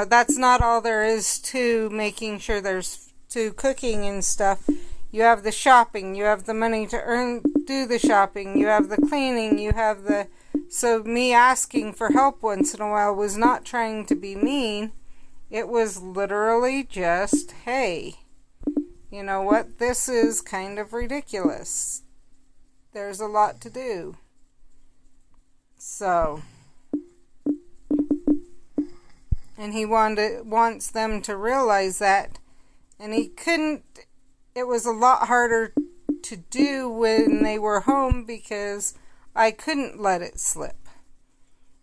that's not all there is to making sure there's to cooking and stuff. You have the shopping, you have the money to do the shopping, you have the cleaning, so me asking for help once in a while was not trying to be mean. It was literally just, hey, you know what, this is kind of ridiculous. There's a lot to do. So, and he wants them to realize that, and he couldn't. It was a lot harder to do when they were home because I couldn't let it slip.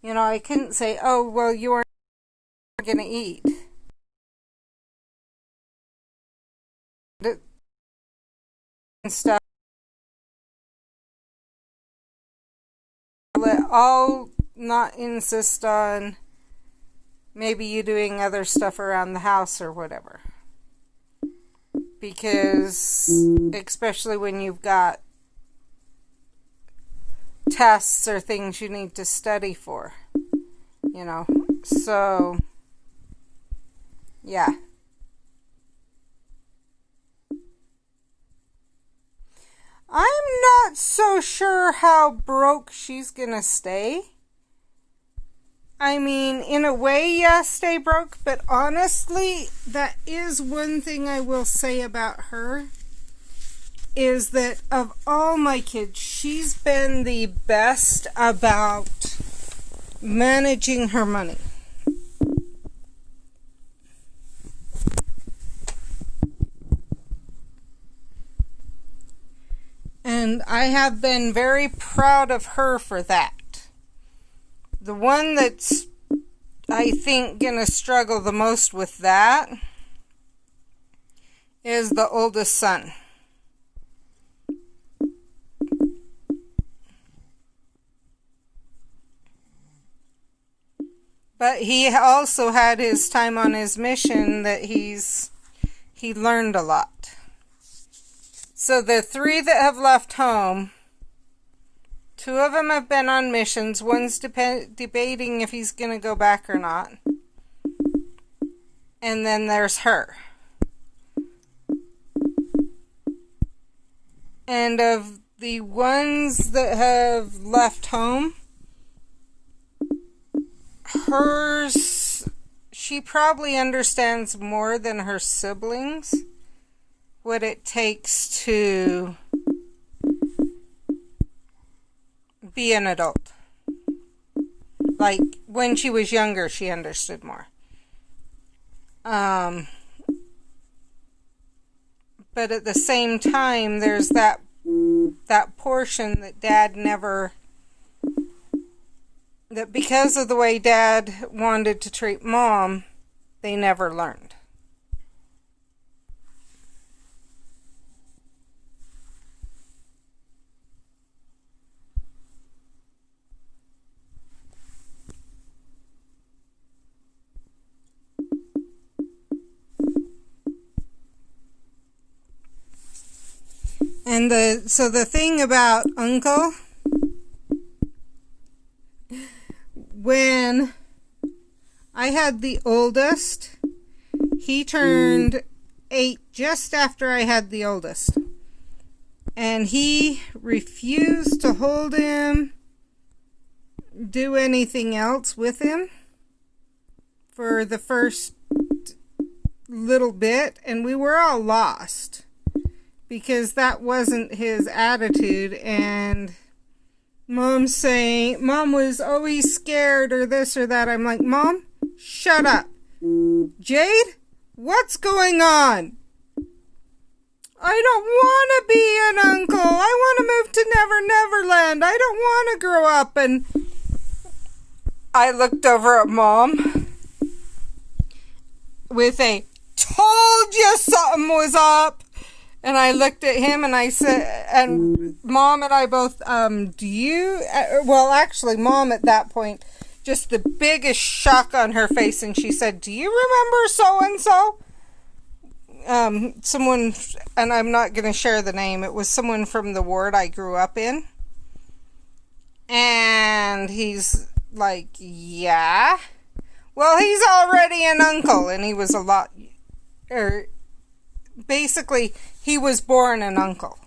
I couldn't say, oh, well, you aren't going to eat. And stuff. I'll not insist on maybe you doing other stuff around the house or whatever. because especially when you've got tests or things you need to study for, you know. So, yeah. I'm not so sure how broke she's gonna stay. I mean, in a way, yeah, stay broke, but honestly, that is one thing I will say about her, is that of all my kids, she's been the best about managing her money. And I have been very proud of her for that. The one that's, I think, gonna struggle the most with that is the oldest son. But he also had his time on his mission that he learned a lot. So the 3 that have left home, 2 of them have been on missions. One's debating if he's going to go back or not. And then there's her. And of the ones that have left home, hers, she probably understands more than her siblings what it takes to be an adult. Like, when she was younger, she understood more. But at the same time, there's that portion that Dad never, that because of the way Dad wanted to treat Mom, they never learned. And so the thing about Uncle, when I had the oldest, he turned 8 just after I had the oldest. And he refused to hold him, do anything else with him for the first little bit, and we were all lost. Because that wasn't his attitude, and Mom was always scared or this or that. I'm like, Mom, shut up. Jade, what's going on? I don't want to be an uncle. I want to move to Never Neverland. I don't want to grow up. And I looked over at Mom with a, told you something was up. And I looked at him and I said, and Mom and I both, well, actually, Mom at that point, just the biggest shock on her face. And she said, do you remember so-and-so? Someone, and I'm not going to share the name. It was someone from the ward I grew up in. And he's like, yeah. Well, he's already an uncle. And he was a lot, basically, he was born an uncle.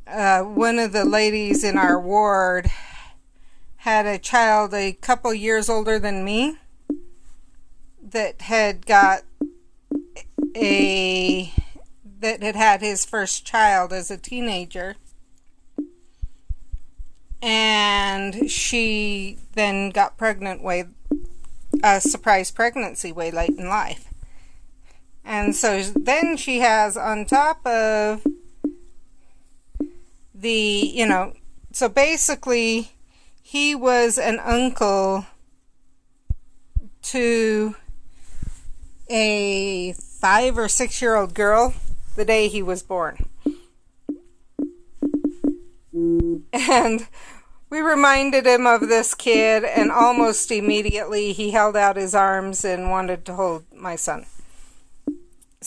One of the ladies in our ward had a child a couple years older than me that had had his first child as a teenager. And she then got pregnant a surprise pregnancy way late in life. And so then she has on top of so basically he was an uncle to a 5 or 6 year old girl the day he was born. And we reminded him of this kid, and almost immediately he held out his arms and wanted to hold my son.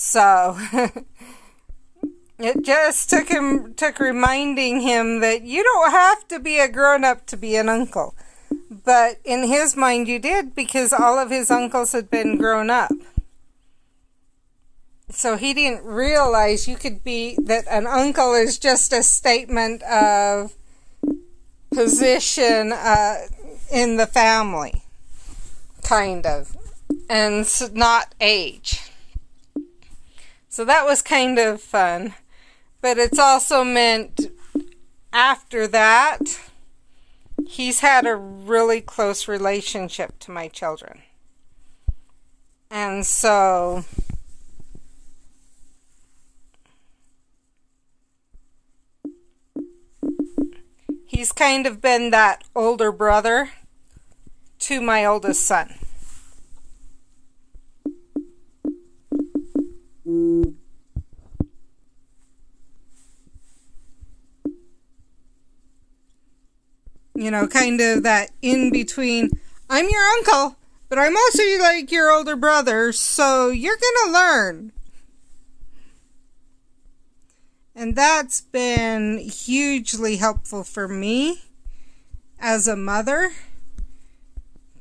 So it just took reminding him that you don't have to be a grown-up to be an uncle. But in his mind you did, because all of his uncles had been grown up. So he didn't realize that an uncle is just a statement of position in the family, kind of, and not age. So that was kind of fun. But it's also meant after that, he's had a really close relationship to my children. And so he's kind of been that older brother to my oldest son. You know, kind of that in between. I'm your uncle, but I'm also like your older brother, so you're gonna learn. And that's been hugely helpful for me as a mother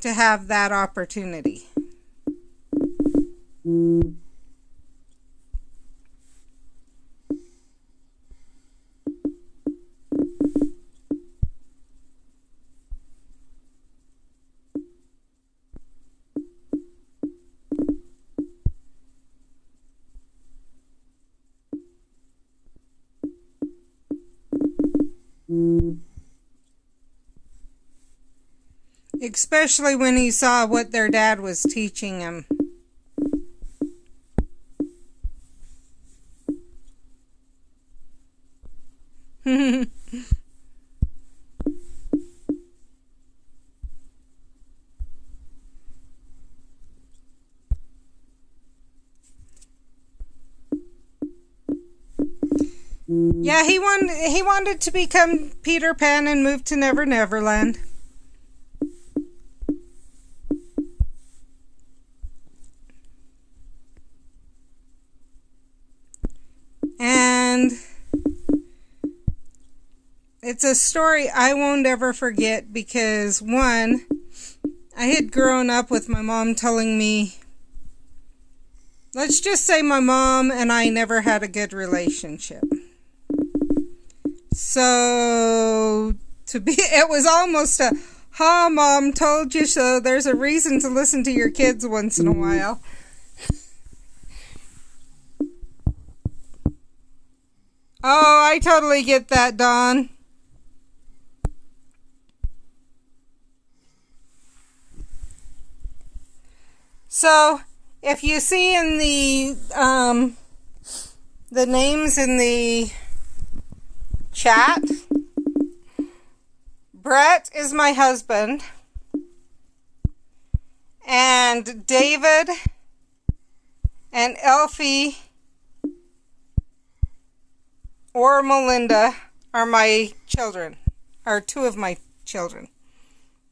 to have that opportunity. Especially when he saw what their dad was teaching him. Yeah, he wanted to become Peter Pan and move to Never Neverland. And it's a story I won't ever forget because, one, I had grown up with my mom telling me, let's just say my mom and I never had a good relationship. So, it was almost a, ha, Mom told you so, there's a reason to listen to your kids once in a while. Oh, I totally get that, Dawn. So, if you see in the names in the chat, Brett is my husband, and David and Elfie or Melinda are my children, are two of my children.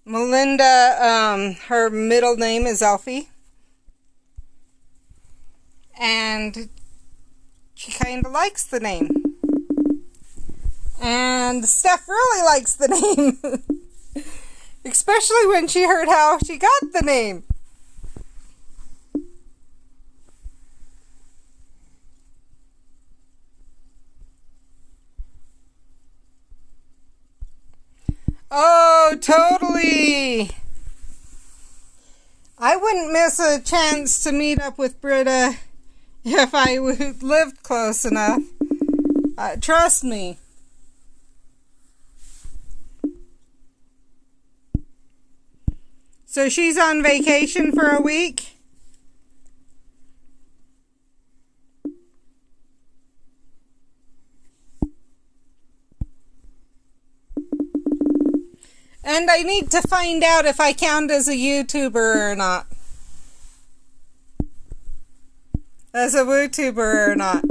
Melinda, her middle name is Elfie, and she kind of likes the name. And Steph really likes the name, especially when she heard how she got the name. Oh, totally. I wouldn't miss a chance to meet up with Britta if I lived close enough. Trust me. So she's on vacation for a week? And I need to find out if I count as a YouTuber or not. As a WooTuber or not.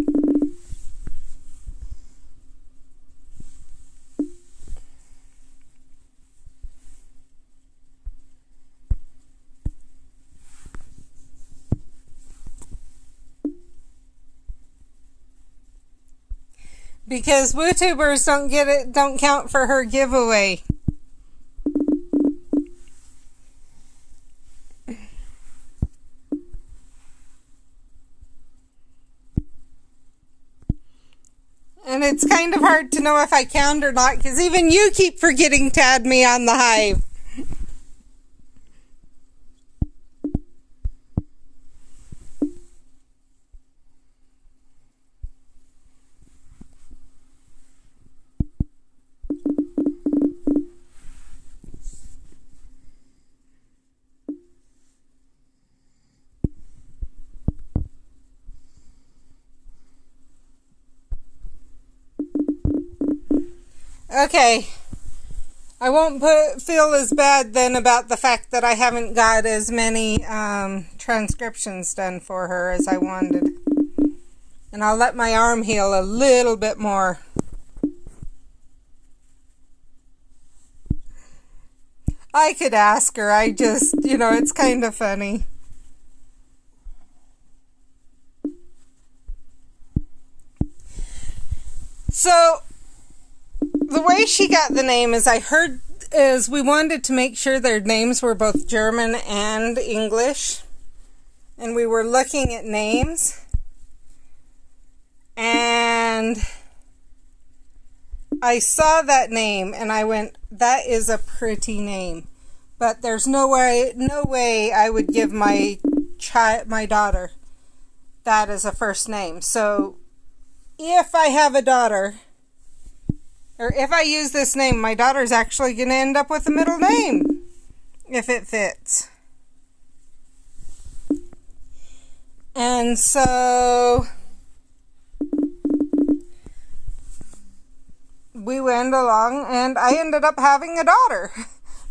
because WooTubers don't count for her giveaway. And it's kind of hard to know if I count or not, because even you keep forgetting to add me on the Hive. Okay, I won't feel as bad then about the fact that I haven't got as many transcriptions done for her as I wanted. And I'll let my arm heal a little bit more. I could ask her, I just, it's kind of funny. So, the way she got the name is we wanted to make sure their names were both German and English. And we were looking at names. And I saw that name and I went, that is a pretty name. But there's no way I would give my daughter that as a first name. So if I have a daughter, or if I use this name, my daughter's actually going to end up with a middle name, if it fits. And so we went along, and I ended up having a daughter.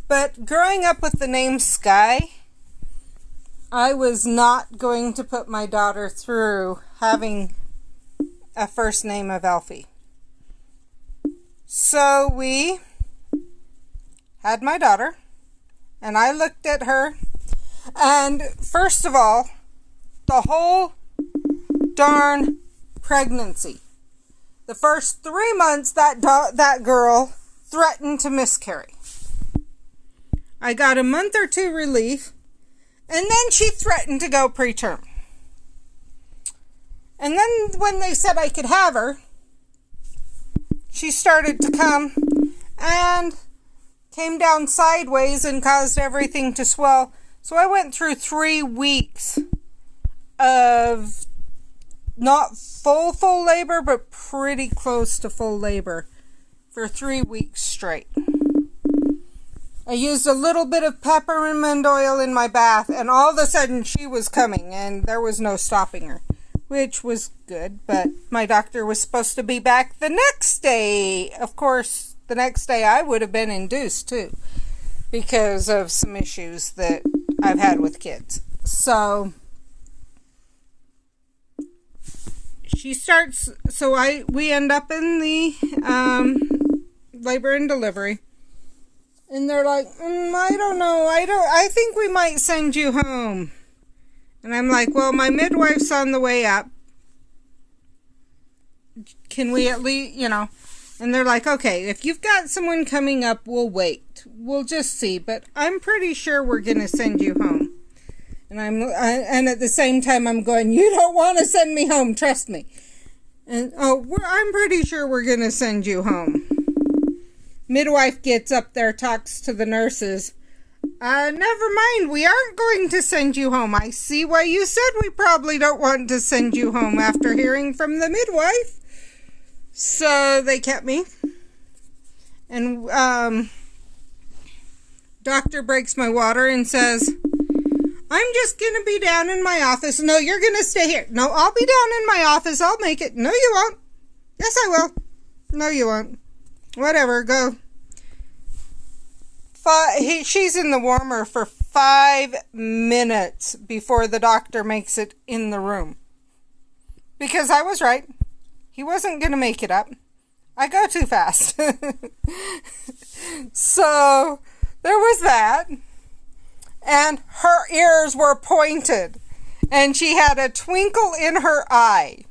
But growing up with the name Sky, I was not going to put my daughter through having a first name of Elfie. So we had my daughter, and I looked at her, and first of all, the whole darn pregnancy. The first 3 months, that girl threatened to miscarry. I got a month or two relief, and then she threatened to go preterm. And then when they said I could have her, she started to come and came down sideways and caused everything to swell. So I went through 3 weeks of not full labor, but pretty close to full labor for 3 weeks straight. I used a little bit of peppermint oil in my bath, and all of a sudden she was coming, and there was no stopping her, which was good, but my doctor was supposed to be back the next day. Of course, the next day I would have been induced too, because of some issues that I've had with kids. So we end up in the labor and delivery. And they're like, I don't know, I think we might send you home. And I'm like, well, my midwife's on the way up. Can we at least, And they're like, okay, if you've got someone coming up, we'll wait. We'll just see. But I'm pretty sure we're going to send you home. And and at the same time, I'm going, you don't want to send me home, trust me. And, I'm pretty sure we're going to send you home. Midwife gets up there, talks to the nurses. Never mind, we aren't going to send you home. I see why you said we probably don't want to send you home after hearing from the midwife. So they kept me. And doctor breaks my water and says, I'm just going to be down in my office. No, you're going to stay here. No, I'll be down in my office. I'll make it. No, you won't. Yes, I will. No, you won't. Whatever, go. She's in the warmer for 5 minutes before the doctor makes it in the room. Because I was right. He wasn't going to make it up. I go too fast. So, there was that. And her ears were pointed. And she had a twinkle in her eye.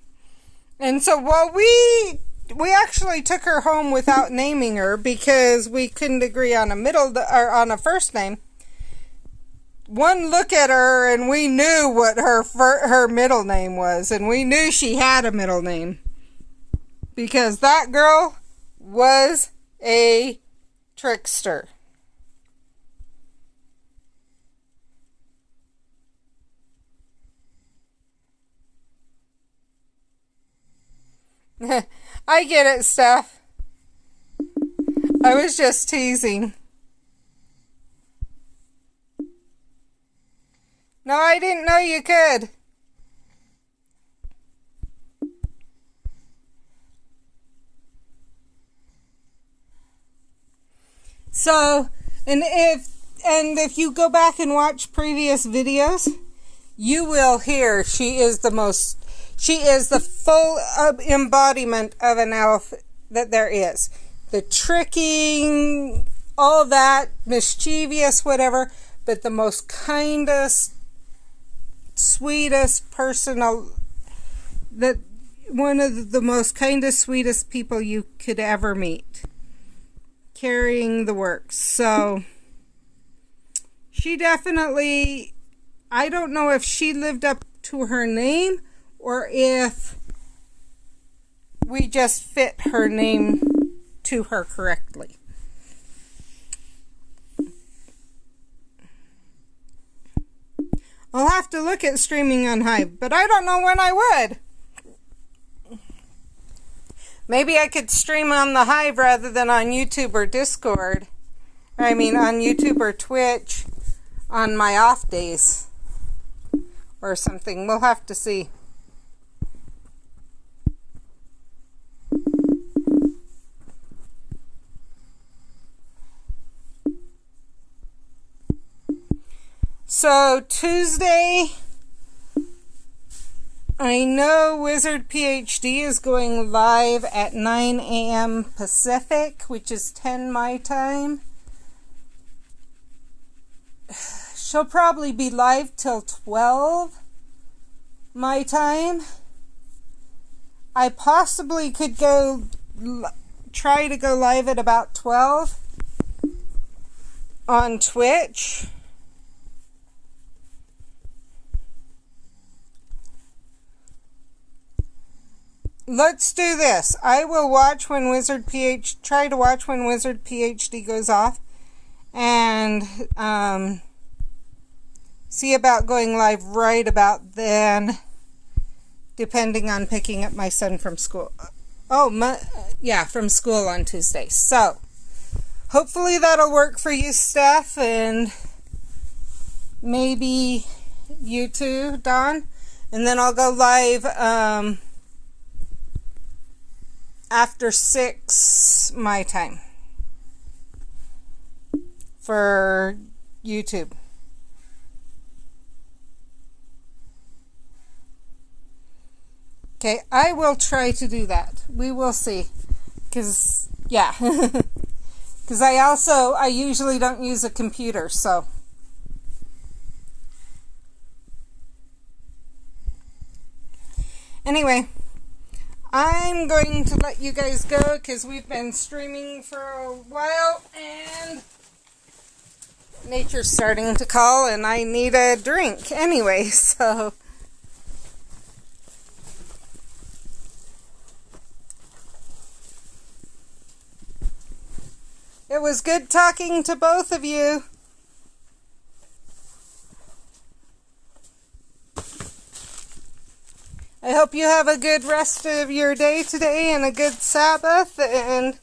And so while we we actually took her home without naming her because we couldn't agree on a first name. One look at her and we knew what her middle name was, and we knew she had a middle name because that girl was a trickster. I get it, Steph. I was just teasing. No, I didn't know you could. So, and if you go back and watch previous videos, you will hear she is the full embodiment of an elf that there is. The tricking, all that, mischievous, whatever, but the most kindest, sweetest person, one of the most kindest, sweetest people you could ever meet. Carrying the works. So, she definitely, I don't know if she lived up to her name or if we just fit her name to her correctly. I'll have to look at streaming on Hive, but I don't know when I would. Maybe I could stream on the Hive rather than on YouTube or Discord. I mean, on YouTube or Twitch on my off days or something. We'll have to see. So Tuesday, I know Wizard PhD is going live at 9 a.m. Pacific, which is 10 my time. She'll probably be live till 12 my time. I possibly could try to go live at about 12 on Twitch. Let's do this. I will watch when try to watch when Wizard PhD goes off, and see about going live right about then, depending on picking up my son from school. From school on Tuesday. So, hopefully that'll work for you, Steph, and maybe you too, Dawn. And then I'll go live after 6 my time for YouTube. Okay, I will try to do that. We will see. Because I usually don't use a computer, so. Anyway, I'm going to let you guys go because we've been streaming for a while and nature's starting to call and I need a drink anyway, so. It was good talking to both of you. I hope you have a good rest of your day today and a good Sabbath, and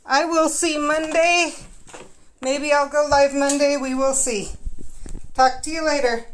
I will see Monday. Maybe I'll go live Monday. We will see. Talk to you later.